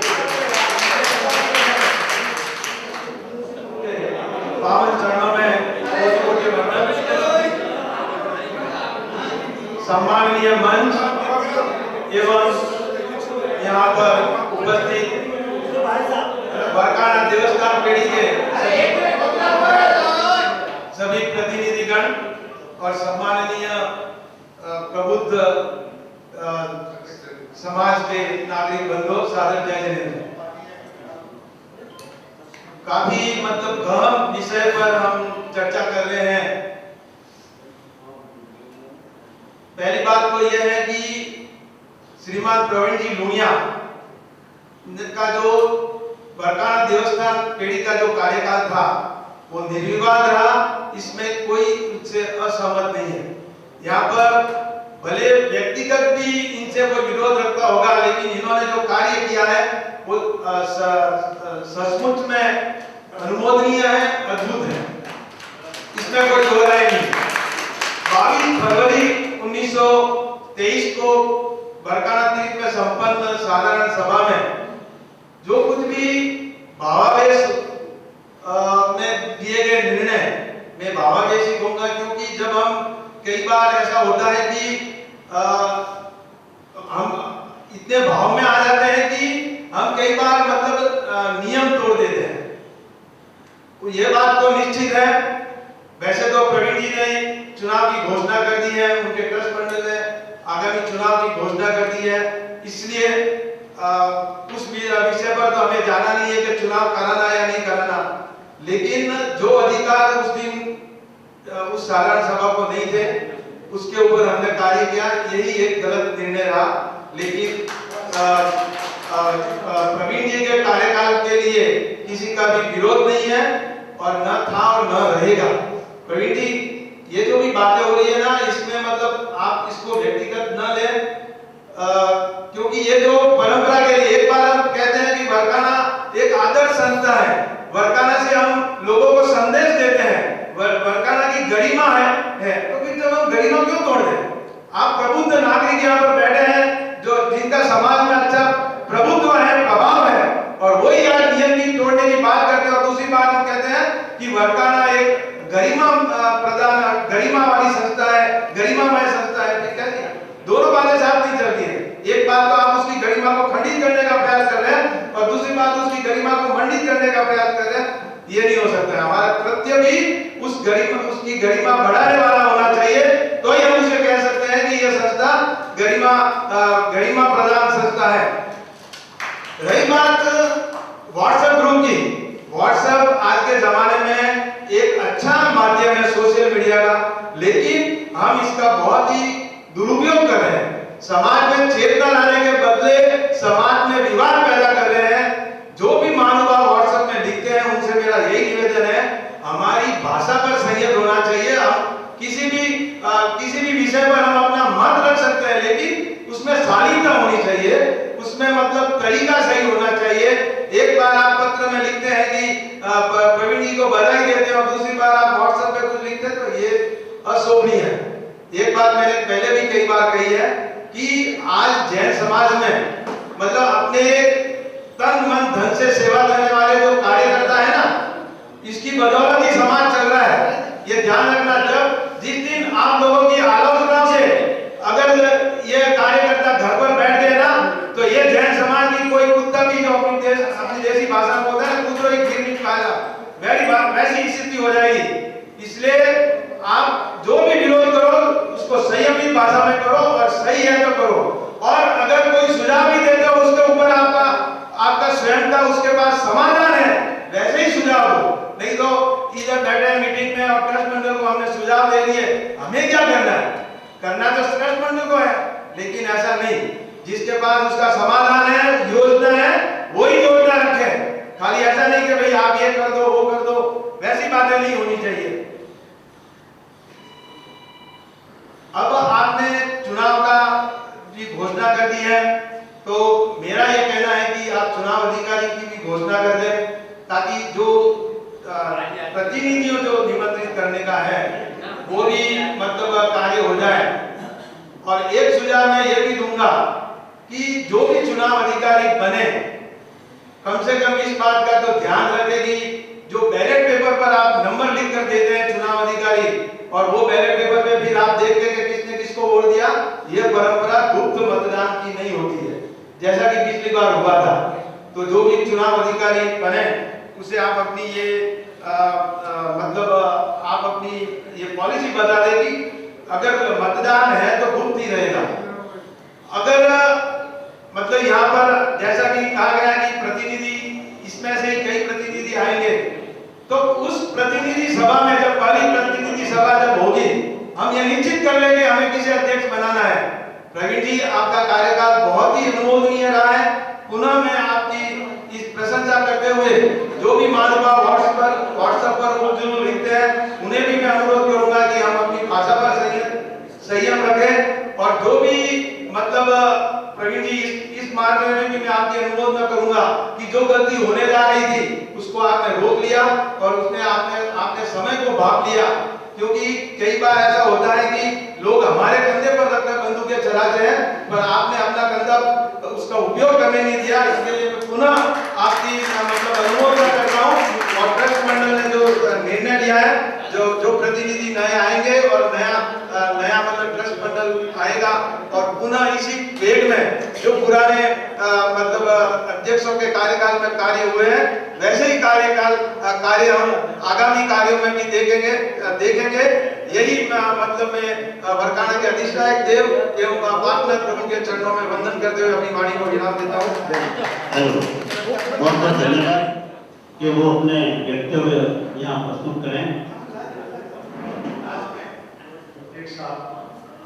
पावन चरणों में सम्माननीय मंच एवं यहाँ पर उपस्थित बरकाना देवस्थान पेड़ी के सभी प्रतिनिधिगण और सम्माननीय प्रबुद्ध समाज के नागरिक बंधुओं, सादर जय जिनेंद्र। काफी मतलब गहन विषय पर हम चर्चा कर रहे हैं। पहली बात तो यह है कि श्रीमान प्रवीण जी लुनिया का जो बरकाना देवस्थान पेड़ी का जो कार्यकाल था वो निर्विवाद रहा, इसमें कोई उससे असहमत नहीं है। यहाँ पर भले व्यक्तिगत भी इनसे कोई विरोध रखता होगा, लेकिन इन्होंने जो कार्य किया है वो सचमुच में अनुमोदनीय है, अद्भुत है, इसमें कोई दो राय नहीं। 22 फरवरी 1923 को बरकाना तीर्थ में संपन्न साधारण सभा में जो कुछ भी भावावेश में दिए गए निर्णय, मैं भावावेश ही कहूंगा क्योंकि जब हम कई बार ऐसा होता है कि हम इतने भाव में आ जाते हैं कि हम कई बार मतलब नियम तोड़ देते हैं। तो ये बात तो निश्चित है। वैसे तो प्रवीण जी ने चुनाव की घोषणा कर दी है, उनके ट्रस्ट मंडल ने आगामी चुनाव की घोषणा कर दी है, इसलिए उस विषय पर तो हमें जाना नहीं है कि चुनाव कराना या नहीं कराना, लेकिन जो अधिकार उस दिन उस साधारण सभा को नहीं थे उसके ऊपर हमने कार्य किया, यही एक गलत निर्णय रहा। लेकिन प्रवीण जी के कार्यकाल के लिए किसी का भी विरोध नहीं है और न था और न रहेगा। प्रवीण जी ये जो भी बातें हो रही है ना, इसमें मतलब आप इसको व्यक्तिगत न लें, क्योंकि ये जो परंपरा के लिए एक बार हम कहते हैं कि बरकाना एक आदर्श संस्था है, बरकाना से हम लोगों को संदेश देते हैं, बरकाना की गरिमा है, तो फिर जब हम गरिमा क्यों तोड़ दें? आप प्रबुद्ध नागरिक यहाँ पर बैठे हैं जो जिनका समाज में अच्छा प्रभुत्व है, प्रभाव है, और वही आज नियम की तोड़ने की बात करते हैं। और दूसरी बात हम कहते हैं कि बरकाना एक गरिमा प्रदान गरिमा वाली संस्था है, गरिमामय संस्था है, ठीक है जी? दोनों बातें साथ नहीं चलती है। एक बात तो आप उसकी गरिमा को खंडित करने का प्रयास कर रहे हैं और दूसरी बात उसकी गरिमा को मंडित करने का प्रयास कर रहे हैं, ये नहीं हो सकता है। हमारा कृत्य भी उस गरिमा, उसकी गरिमा बढ़ाने वाला होना चाहिए, तो ही हम उसे कह सकते हैं कि यह संस्था गरिमा प्रदान संस्था है। रही बात व्हाट्सएप ग्रुप की, व्हाट्सएप आज के जमाने में एक अच्छा माध्यम है सोशल मीडिया का, लेकिन हम इसका बहुत ही दुरुपयोग कर रहे हैं। समाज में चेतना लाने के बदले समाज में विवाद पैदा कर रहे हैं। जो भी महानुभाव व्हाट्सएप में लिखते हैं उनसे मेरा यही निवेदन है, हमारी भाषा पर संयम होना चाहिए। हम किसी भी विषय पर हम अपना मत रख सकते हैं, लेकिन उसमें शालीनता होनी चाहिए, उसमें मतलब तरीका सही होना चाहिए। एक बार आप पत्र में लिखते हैं कि प्रवीण जी को बधाई देते हैं और दूसरी बार आप व्हाट्सएप पे कुछ लिखते हैं, तो ये अशोभनीय है। एक बात मैंने पहले भी कई बार कही है कि आज जैन समाज में मतलब अपने तन मन धन से सेवा करने वाले जो कार्यकर्ता है ना, इसकी बदौलत ही समाज चल रहा है। ये ध्यान रखना, जब जिस दिन आप लोगों की आलोचना से अगर ये कार्यकर्ता घर पर बैठ गए ना, तो ये जैन समाज की कोई कुत्ता भी जो अपनी देसी भाषा में होता है कुत्तों ही गिर नहीं पाएगा, वैसी स्थिति हो जाएगी। इसलिए आप जो भी विरोध करो उसको संयमित भाषा में करो और सही है तो करो, और अगर कोई सुझाव भी देते हो उसके ऊपर आपका स्वयं का उसके पास समाधान है, वैसे ही सुझाव दो। नहीं तो इधर बैठे मीटिंग में और ट्रस्ट मंडल को हमने सुझाव दे दिए, हमें क्या करना है? करना तो ट्रस्ट मंडल को है, लेकिन ऐसा नहीं, जिसके पास उसका समाधान है, योजना है, वही योजना रखे। खाली ऐसा नहीं कि भाई आप ये कर दो वो कर दो, वैसी बातें नहीं होनी चाहिए। अब आपने चुनाव का की घोषणा कर दी है, तो मेरा ये कहना है कि आप चुनाव अधिकारी की भी घोषणा कर दें, ताकि जो प्रतिनिधियों जो निमंत्रित करने का है वो भी मतलब कार्य हो जाए। और एक सुझाव मैं ये भी दूंगा कि जो भी चुनाव अधिकारी बने, कम से कम इस बात का तो ध्यान रखें कि जो बैलेट पेपर पर आप नंबर लिख कर देते हैं चुनाव अधिकारी, और वो बैलेट पेपर पे फिर आप देखते हैं कि किसने किसको वोट दिया, ये परंपरा गुप्त मतदान की नहीं होती है, जैसा कि पिछली बार हुआ था। तो जो भी चुनाव अधिकारी बने उसे आप अपनी ये मतलब आप अपनी ये पॉलिसी बता दें कि अगर मतदान है तो गुप्त ही रहेगा। अगर मतलब यहाँ पर जैसा कि कहा गया कि प्रतिनिधि, इसमें से कई प्रतिनिधि आएंगे, तो उस प्रतिनिधि सभा में जब पहली प्रतिनिधि सभा जब होगी, हम ये निश्चित कर लेंगे हमें किसे अध्यक्ष बनाना है। प्रवीण जी, आपका कार्यकाल बहुत ही अनुमोदनीय रहा है। पुनः मैं आपकी इस प्रशंसा करते हुए जो भी महानुभाव व्हाट्सएप पर जो लिखते हैं उन्हें भी मैं अनुरोध करूंगा कि हम अपनी भाषा पर संयम रखें, और जो भी मतलब प्रवीण जी इस मामले में भी मैं आपकी अनुरोध करूंगा कि जो गलती होने जा रही थी उसको आपने रोक लिया और उसने आपने समय को भाप लिया। क्योंकि कई बार ऐसा होता है कि लोग हमारे कंधे पर रखकर बंदूकें चलाते हैं, पर आपने अपना कंधा उसका उपयोग करने नहीं दिया। इसके लिए मैं पुनः आपकी मतलब अनुमोदन करता हूँ। और ट्रस्ट मंडल ने जो निर्णय लिया है, जो प्रतिनिधि नए आएंगे और नया मतलब ट्रस्ट मंडल आएगा, और पुनः इसी पेड़ में जो पुराने मतलब अध्यक्षों के कार्यकाल में कार्य हुए हैं, वैसे ही कार्य हम आगामी कार्यों में भी देखेंगे। यही मतलब मैं बरकाना के अधिष्ठायक देव एवं पार्टनर प्रभु के चरणों में वंदन करते हुए अपनी वाणी को विराम देता हूँ। बहुत बहुत धन्यवाद कि वो अपने वक्तव्य यहाँ प्रस्तुत करें।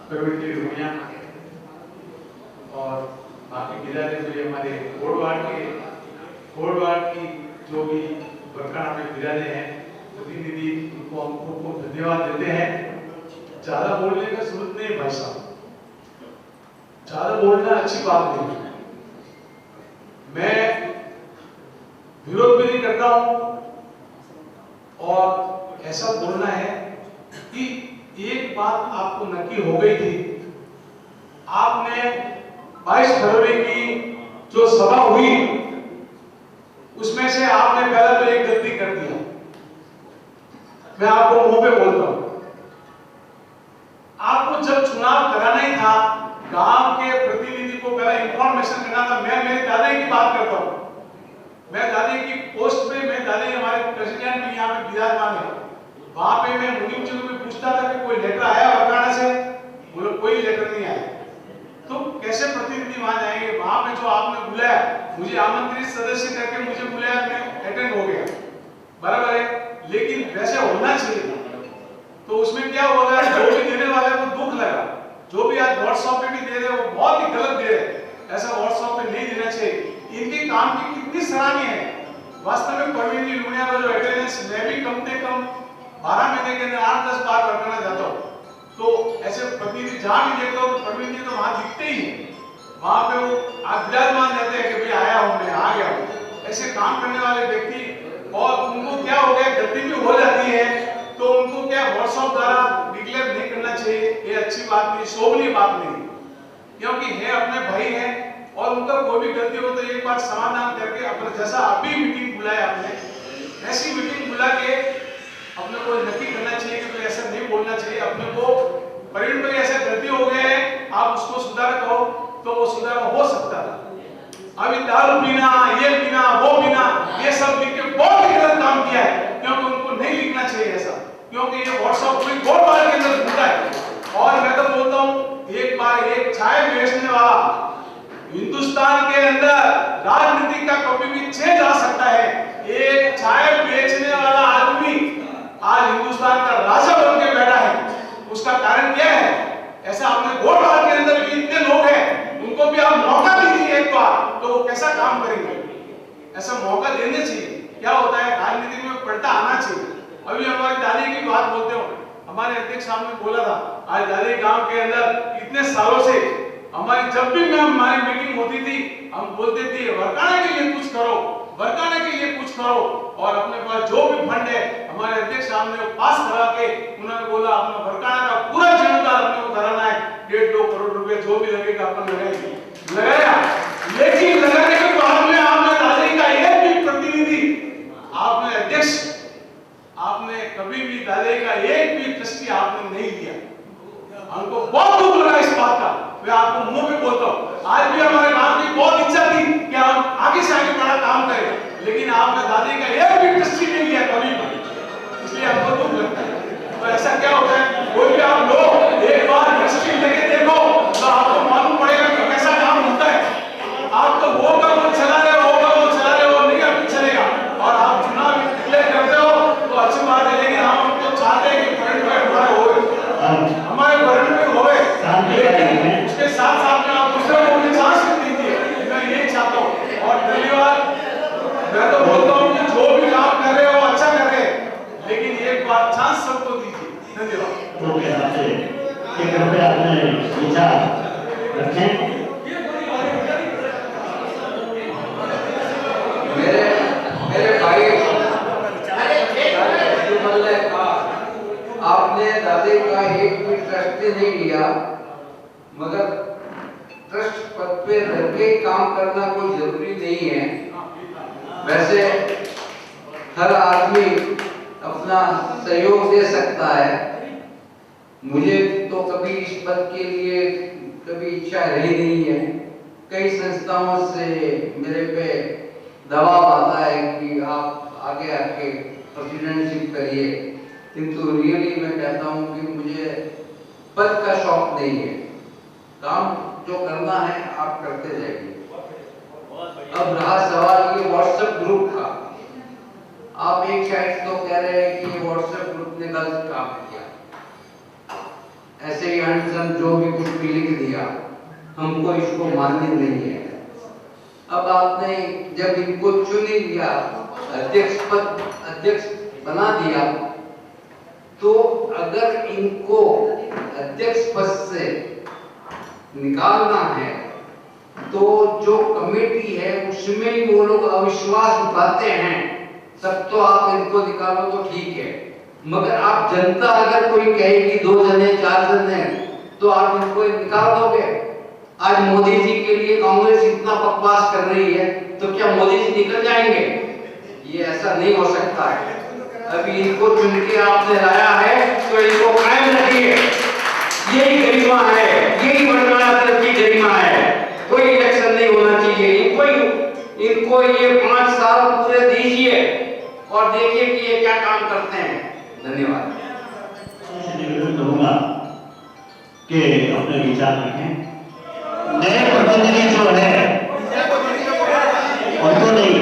प्रवीण जी रुमिया और बाकी गिराने जो हमारे बोर्ड वार्ड की जो भी बरकाना में गिराने हैं प्रतिनिधि, उनको हमको धन्यवाद देते हैं। ज्यादा बोलने का जरूरत नहीं भाई साहब, ज्यादा बोलना अच्छी बात नहीं। मैं विरोध भी नहीं करता हूं, और ऐसा बोलना है कि एक बात आपको नक्की हो गई थी। आपने 22 फरवरी की जो सभा हुई उसमें से आपने पहले तो एक गलती कर दिया। मैं आपको मुंह पे बोलता हूं, आपको जब चुनाव कराना ही था, गांव के प्रतिनिधि को पहले इंफॉर्मेशन देना था। मैं मेरे दादा की बात करता हूं, मैं दादी की पोस्ट पे, मैं दादी हमारे प्रेसिडेंट भी यहाँ पे विराजमान है, वहां पे मैं मुनीम जी को पूछता था कि कोई लेटर आया बरकाना से, बोलो कोई लेटर नहीं आया। तो कैसे प्रतिनिधि वहां जाएंगे? वहां पे जो आपने बुलाया, मुझे आमंत्रित सदस्य करके मुझे बुलाया, मैं अटेंड हो गया, बराबर है, लेकिन वैसे होना चाहिए। तो उसमें क्या होगा, जो भी देने वाले को दुख लगा, जो भी आज व्हाट्सएप पे भी दे रहे हो बहुत ही गलत दे रहे, ऐसा व्हाट्सएप पे नहीं देना चाहिए। इनके काम की कितनी सराहनीय है। वास्तव में प्रवीण जी लुनिया का जो अटेंडेंस, मैं भी कम से कम 12 महीने के अंदर 8-10 बार बरकाना जाता हूँ, तो ऐसे प्रतिनिधि जहां भी देखता हूँ तो प्रवीण जी तो वहां दिखते ही हैं, वहां पे वो विराजमान रहते हैं कि भाई आया हूं, मैं आ गया हूं। ऐसे काम करने वाले व्यक्ति, और उनको क्या हो गया, गलती भी हो जाती है तो उनको क्या व्हाट्सएप द्वारा डिक्लेयर नहीं करना करना चाहिए, ये अच्छी बात नहीं, शोभनीय बात नहीं, क्योंकि है अपने भाई हैं और उनका कोई भी गलती हो तो एक बार समाधान करके अपने जैसा अभी मीटिंग बुलाया आपने, ऐसी मीटिंग बुला के अपने को नक्की करना चाहिए कि तो ऐसा नहीं बोलना चाहिए। अपने को परिवार में ऐसा गलती हो गए हैं, आप उसको सुधार करो तो वो सुधार हो सकता है। अभी दारू पीना, ये पीना, वो पीना, ये सब लिख के बहुत ही गलत काम किया है, क्योंकि उनको नहीं लिखना चाहिए ऐसा, क्योंकि ये व्हाट्सएप में बहुत बार के अंदर घूमता है। और मैं तो बोलता हूँ एक बार एक चाय बेचने वाला हिंदुस्तान के अंदर राजनीति का कभी भी चेंज आ सकता है। एक चाय बेचने वाला आदमी आज हिंदुस्तान का राजा बन के बैठा है, उसका कारण क्या है? ऐसा अपने गोलमाल के अंदर भी इतने लोग हैं, उनको भी आप मौका दीजिए एक बार, तो वो कैसा काम करेंगे? ऐसा मौका देने चाहिए। क्या होता है, राजनीति में पलटा आना चाहिए। अभी हमारी दादी की बात बोलते हो, हमारे अध्यक्ष साहब ने बोला था, आज दादी गांव के अंदर इतने सालों से हमारी जब भी हमारी मीटिंग होती थी, हम बोलते थे वर्काना के लिए कुछ करो, वर्काना के लिए कुछ करो, और अपने पास जो भी फंड है हमारे अध्यक्ष साहब ने पास करा के उन्होंने बोला अपना वर्काना का पूरा जीर्णोद्धार अपने को कराना है, 1.5-2 करोड़ रुपए जो भी लगेगा अपन लगाया। लेकिन लगाने के बाद में आपने दादी का एक भी प्रतिनिधि, आपने अध्यक्ष, आपने कभी भी दादी का एक भी ट्रस्टी आपने नहीं लिया। हमको बहुत दुख लगा इस बात का, मैं आपको मुंह पे बोलता हूँ। आज भी हमारे गांव की बहुत इच्छा थी कि हम आगे से आगे बड़ा काम करें, लेकिन आपने दादी का एक भी ट्रस्टी नहीं लिया कभी भी, इसलिए हमको दुख लगता है। तो ऐसा क्या होता है, कोई भी आप लोग एक बार ट्रस्टी लेके देखो तो आपको मालूम पड़ेगा कि कैसा काम होता है। आप तो वो का वो चला रहे हो, नहीं अभी चलेगा, और आप चुनाव डिक्लेयर करते हो तो अच्छी बात है, लेकिन हम तो चाहते हैं कि हमारे वर्ग में होवे, लेकिन उसके साथ साथ में आप दूसरे को भी चांस दीजिए, मैं यही चाहता हूँ। और धन्यवाद, मैं तो बोलता हूँ कि जो भी काम कर रहे हो अच्छा कर रहे हैं, लेकिन एक बार चांस सबको दीजिए। धन्यवाद। तो के हिसाब से एक रुपया अपने विचार रखें। मेरे भाई आपने दादी का एक भी ट्रस्ट नहीं लिया, मगर ट्रस्ट पद पे रह के काम करना कोई जरूरी नहीं है। वैसे हर आदमी अपना सहयोग दे सकता है। मुझे तो कभी इस पद के लिए कभी इच्छा रही नहीं है। कई संस्थाओं से मेरे पे दबाव आता है कि आप आगे आके प्रेसिडेंटशिप करिए, किंतु रियली मैं कहता हूँ कि मुझे पद का शौक नहीं है। काम जो करना है आप करते जाइए। अब रहा सवाल ये व्हाट्सएप ग्रुप का, आप एक साइड तो कह रहे हैं कि व्हाट्सएप ग्रुप ने गलत काम किया, ऐसे ही अनसन जो भी कुछ भी लिख दिया, हमको इसको मान्य नहीं है। अब आपने जब इनको चुन लिया, अध्यक्ष बना दिया, तो अगर इनको अध्यक्ष पद से निकालना है तो जो कमेटी है उसमें ही वो लोग अविश्वास उठाते हैं, तब तो आप इनको निकालो तो ठीक है। मगर आप जनता अगर कोई कहेगी 2 जने 4 जने, तो आप इनको निकाल दोगे। आज मोदी जी के लिए कांग्रेस इतना बकवास कर रही है, तो क्या मोदी जी निकल जाएंगे? ये ऐसा नहीं हो सकता है। अभी इनको चुन के आपने लाया है तो इनको कायम रखिए। यही गरिमा है, यही वर्तमान की गरिमा है। कोई इलेक्शन नहीं होना चाहिए। इनको ये 5 साल पूरे दीजिए और देखिए कि ये क्या काम करते हैं। धन्यवाद। निवेदन करूंगा कि अपने विचार रखें। नए प्रतिनिधि जो है उनको नहीं,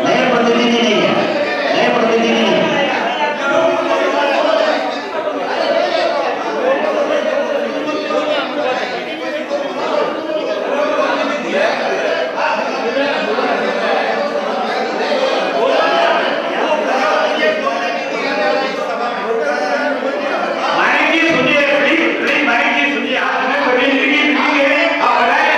नए प्रतिनिधि नहीं है, नए प्रतिनिधि नहीं है। मानिक जी सुनिए, प्लीज मानिक जी सुनिए, आज मैं प्रतिनिधि की मीटिंग है, आप बनाए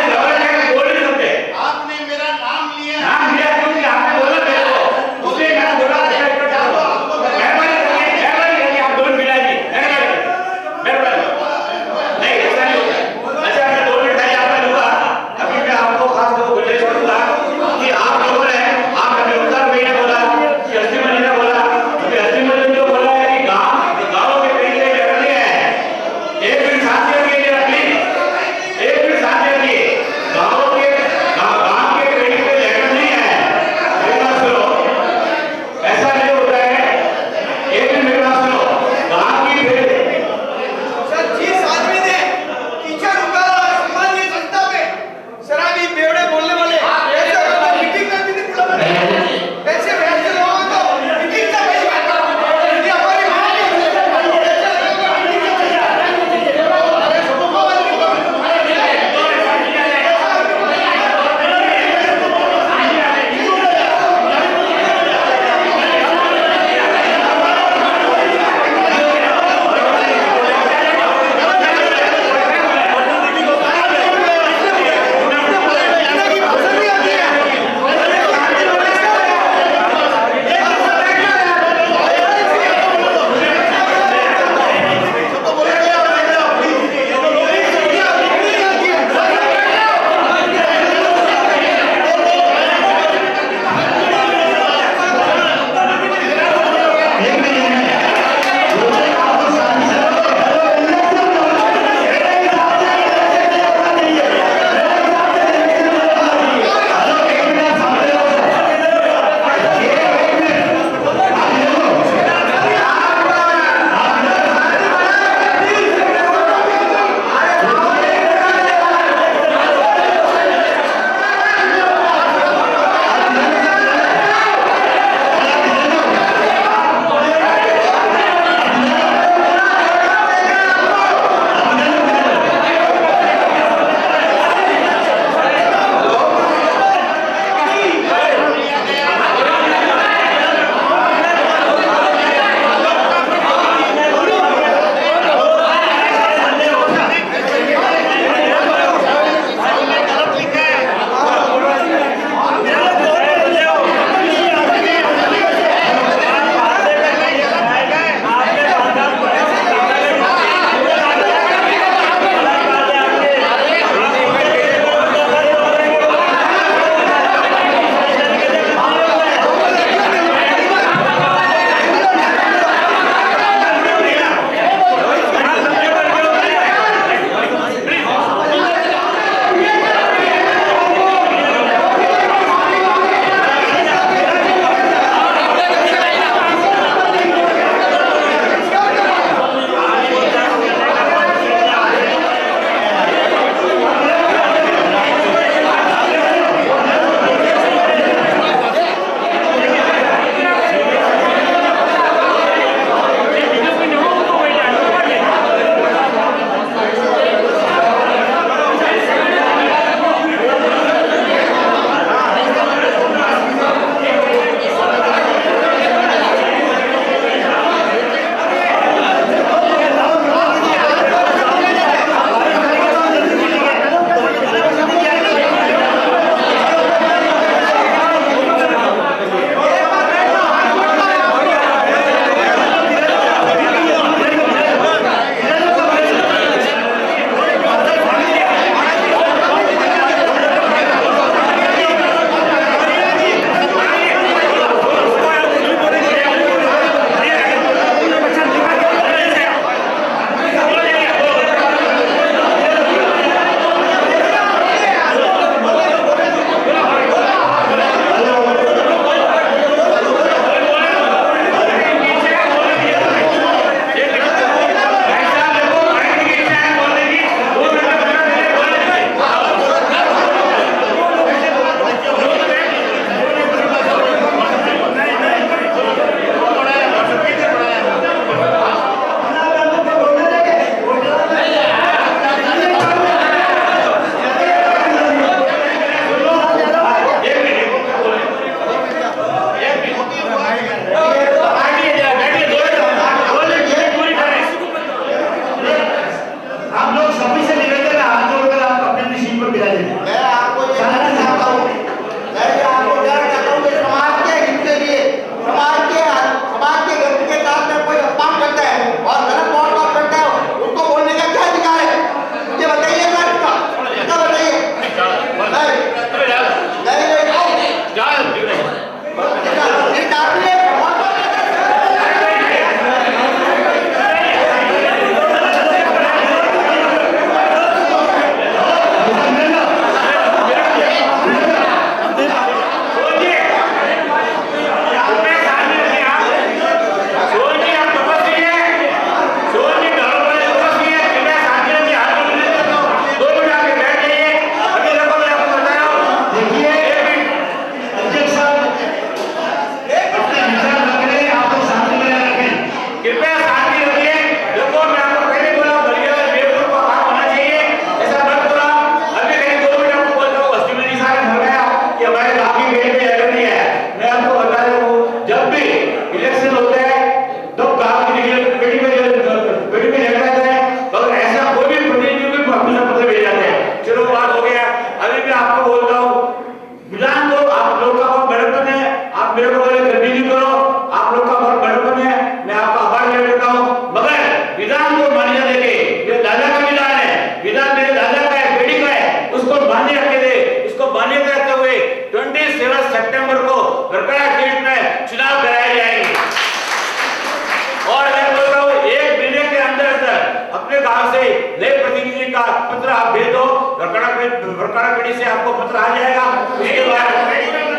विभाग से नए प्रतिनिधि का पत्र आप भेज दो। बरकाना पेड़ी से आपको पत्र आ जाएगा। उसके बाद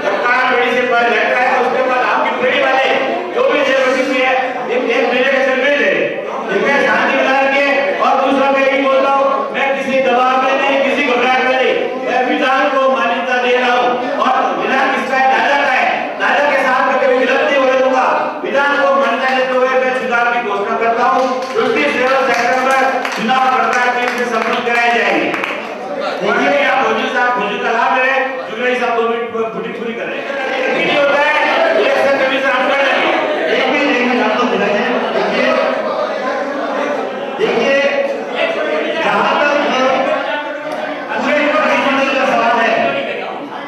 बरकाना पेड़ी से लेटर आएगा। उसके बाद आपकी पेड़ी वाले जो भी प्रतिनिधि है एक महीने के सर्वे ले शांति बना के। और दूसरा मैं यही बोलता हूँ, मैं किसी दबाव में नहीं, किसी घबराहट में नहीं, मैं विधान को मान्यता दे रहा हूँ। और विधान किसका है? राजा का है। राजा के साथ मैं कभी गलत नहीं होने दूंगा। विधान को मान्यता देते हुए मैं चुनाव की घोषणा करता हूँ। 27 सितंबर चुनाव बरकाना से संपन्न कराए जाएंगे। देखिए आप भोजन का लाभ है। जुगलाई साहब 2 मिनट पूरी कर रहे हैं। नहीं होता है इलेक्शन कमीशन हम कर लेंगे। एक मिनट आपको दिलाइए। देखिए जहां तक पूरे का सवाल है,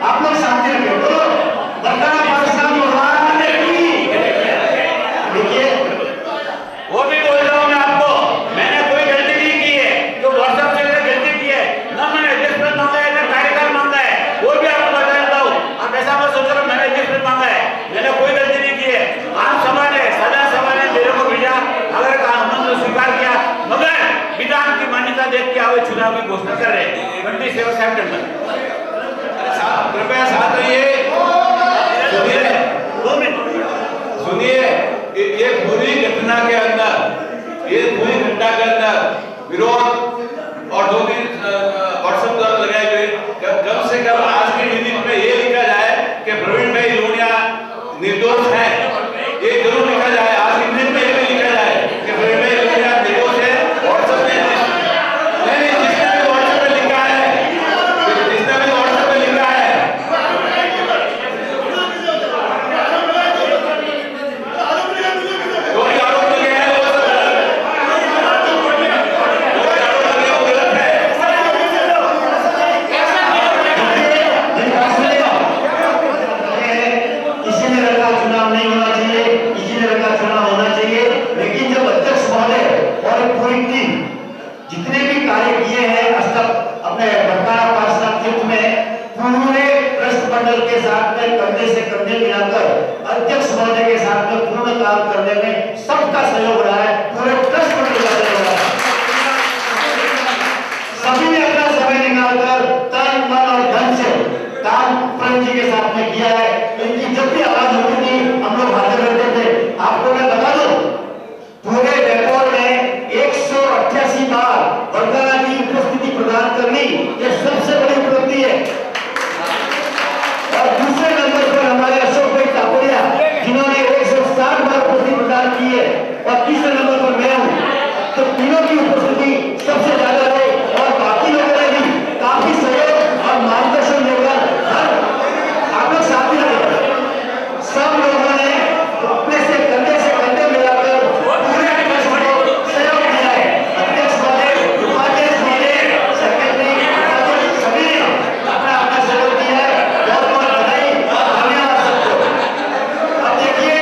आप लोग शांति रखें। तो बरकाना पाकिस्तान भगवान ने की। देखिए वो भी बोल रहा हूँ मैं आपको, मैंने कोई गलती नहीं की है। जो व्हाट्सएप से गलती की है ना, मैंने एडजस्टमेंट मांगा है ना कार्यकाल मांगा है, वो भी आपको बता देता हूँ। आप ऐसा मत सोचो मैंने एडजस्टमेंट मांगा है। मैंने कोई गलती नहीं की है। आम सभा ने सदा सभा ने मेरे को भेजा, अगर आमंत्रण स्वीकार किया, मगर विधान की मान्यता देख के आवे चुनाव की घोषणा कर रहे हैं 27 सितंबर। कृपया साथ रहिए। सुनिए, ये पूरी घटना के अंदर, ये पूरी घटना के अंदर विरोध और जो भी व्हाट्सएप द्वारा लगाए गए, कम से कम आज की मीटिंग में ये लिखा जाए कि प्रवीण भाई लोनिया निर्दोष है। ये जरूर लिखा जाए। आज की मीटिंग में ये भी लिखा जाए कि प्रवीण भाई लोनिया निर्दोष है। व्हाट्सएप में नहीं, जिसने भी व्हाट्सएप में लिखा है, जिसने भी व्हाट्सएप में लिखा है, कोई आरोप लगे हैं वो गलत है। किसी ने रखा चुनाव नहीं होना चाहिए, किसी ने रखा चुनाव होना चाहिए। लेकिन जब अध्यक्ष महोदय और पूरी टीम जितने भी कार्य किए हैं आज तक अपने बरकाना पाकिस्तान क्षेत्र में, पूरे राष्ट्रमंडल के साथ में कंधे से कंधे मिलाकर अध्यक्ष महोदय के साथ में पूर्ण काम करने में सबका सहयोग रहा है। पूरे राष्ट्रमंडल का सहयोग रहा है। सभी ने अपना समय निकालकर तन मन और धन से काम प्रवीण जी के साथ में किया है। इनकी जब भी आवाज होती थी हम लोग हाजिर रहते थे। आपको मैं बता दूं, पूरे रिकॉर्ड में 188 बार बरकाना की उपस्थिति प्रदान करनी ये सबसे बड़ी उपलब्धि है। और दूसरे नंबर पर हमारे अशोक भाई टापुरिया जिन्होंने 160 बार उपस्थिति प्रदान की है। और तीसरे नंबर पर मैं हूँ। तो तीनों की उपस्थिति सबसे ज्यादा है। और बाकी लोगों ने भी काफी सहयोग और मार्गदर्शन देकर आप लोग साथ ही रहे। सब लोगों ने अपने से कंधे मिलाकर पूरे ट्रस्ट को सहयोग दिया है। अध्यक्ष महोदय, उपाध्यक्ष महोदय, सेक्रेटरी, सभी ने अपना अपना सहयोग दिया है। बहुत बहुत बधाई, धन्यवाद सबको। अब देखिए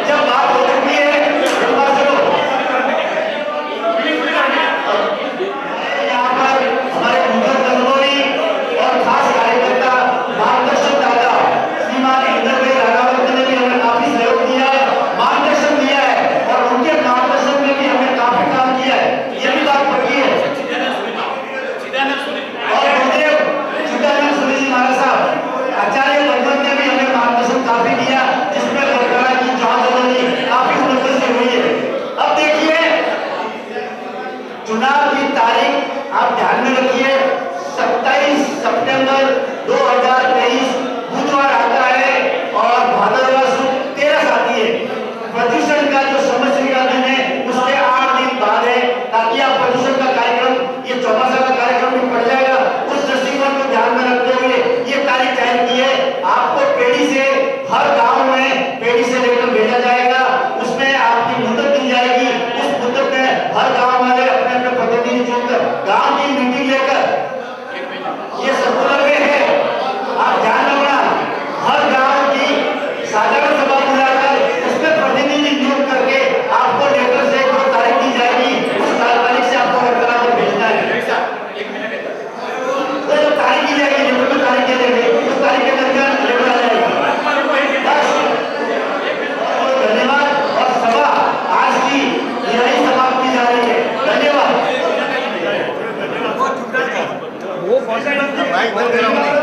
जब बात हो चुकी है यहाँ पर हमारे उद्धव तंदूरी और खास कार्यकर्ता मार्गदर्शन दाता श्रीमान इंद्र भाई राणावत ने भी हमें काफी सहयोग दिया है, मार्गदर्शन दिया है। और उनके मार्गदर्शन में भी हमने काफी काम किया है। ये भी बात पक्की है। और गुरुदेव चिदानंद सूरी जी महाराज साहब आचार्य भगवत ने भी हमें मार्गदर्शन काफी दिया, जिसमें बरकाना की जांच होनी काफी उन्नति से हुई है। अब देखिए चुनाव की तारीख आप ध्यान में रखिए, 27 सितंबर 2023 बुधवार आता है और भादरवा सुद 13 आती है। प्रदूषण का जो समस्या का दिन है उसके 8 दिन बाद है, ताकि आप प्रदूषण का कार्यक्रम, ये चौमासा का कार्यक्रम भी पड़ जाएगा। उस दृष्टिकोण को ध्यान में रखते हुए ये तारीख तय की है। आपको पेड़ी से हर गांव में पेड़ी से लेकर भेजा जाएगा। उसमें आपकी मुद्दत दी जाएगी। उस मुद्दत में हर गांव वाले अपने अपने प्रतिनिधि चुनकर गांव की माइक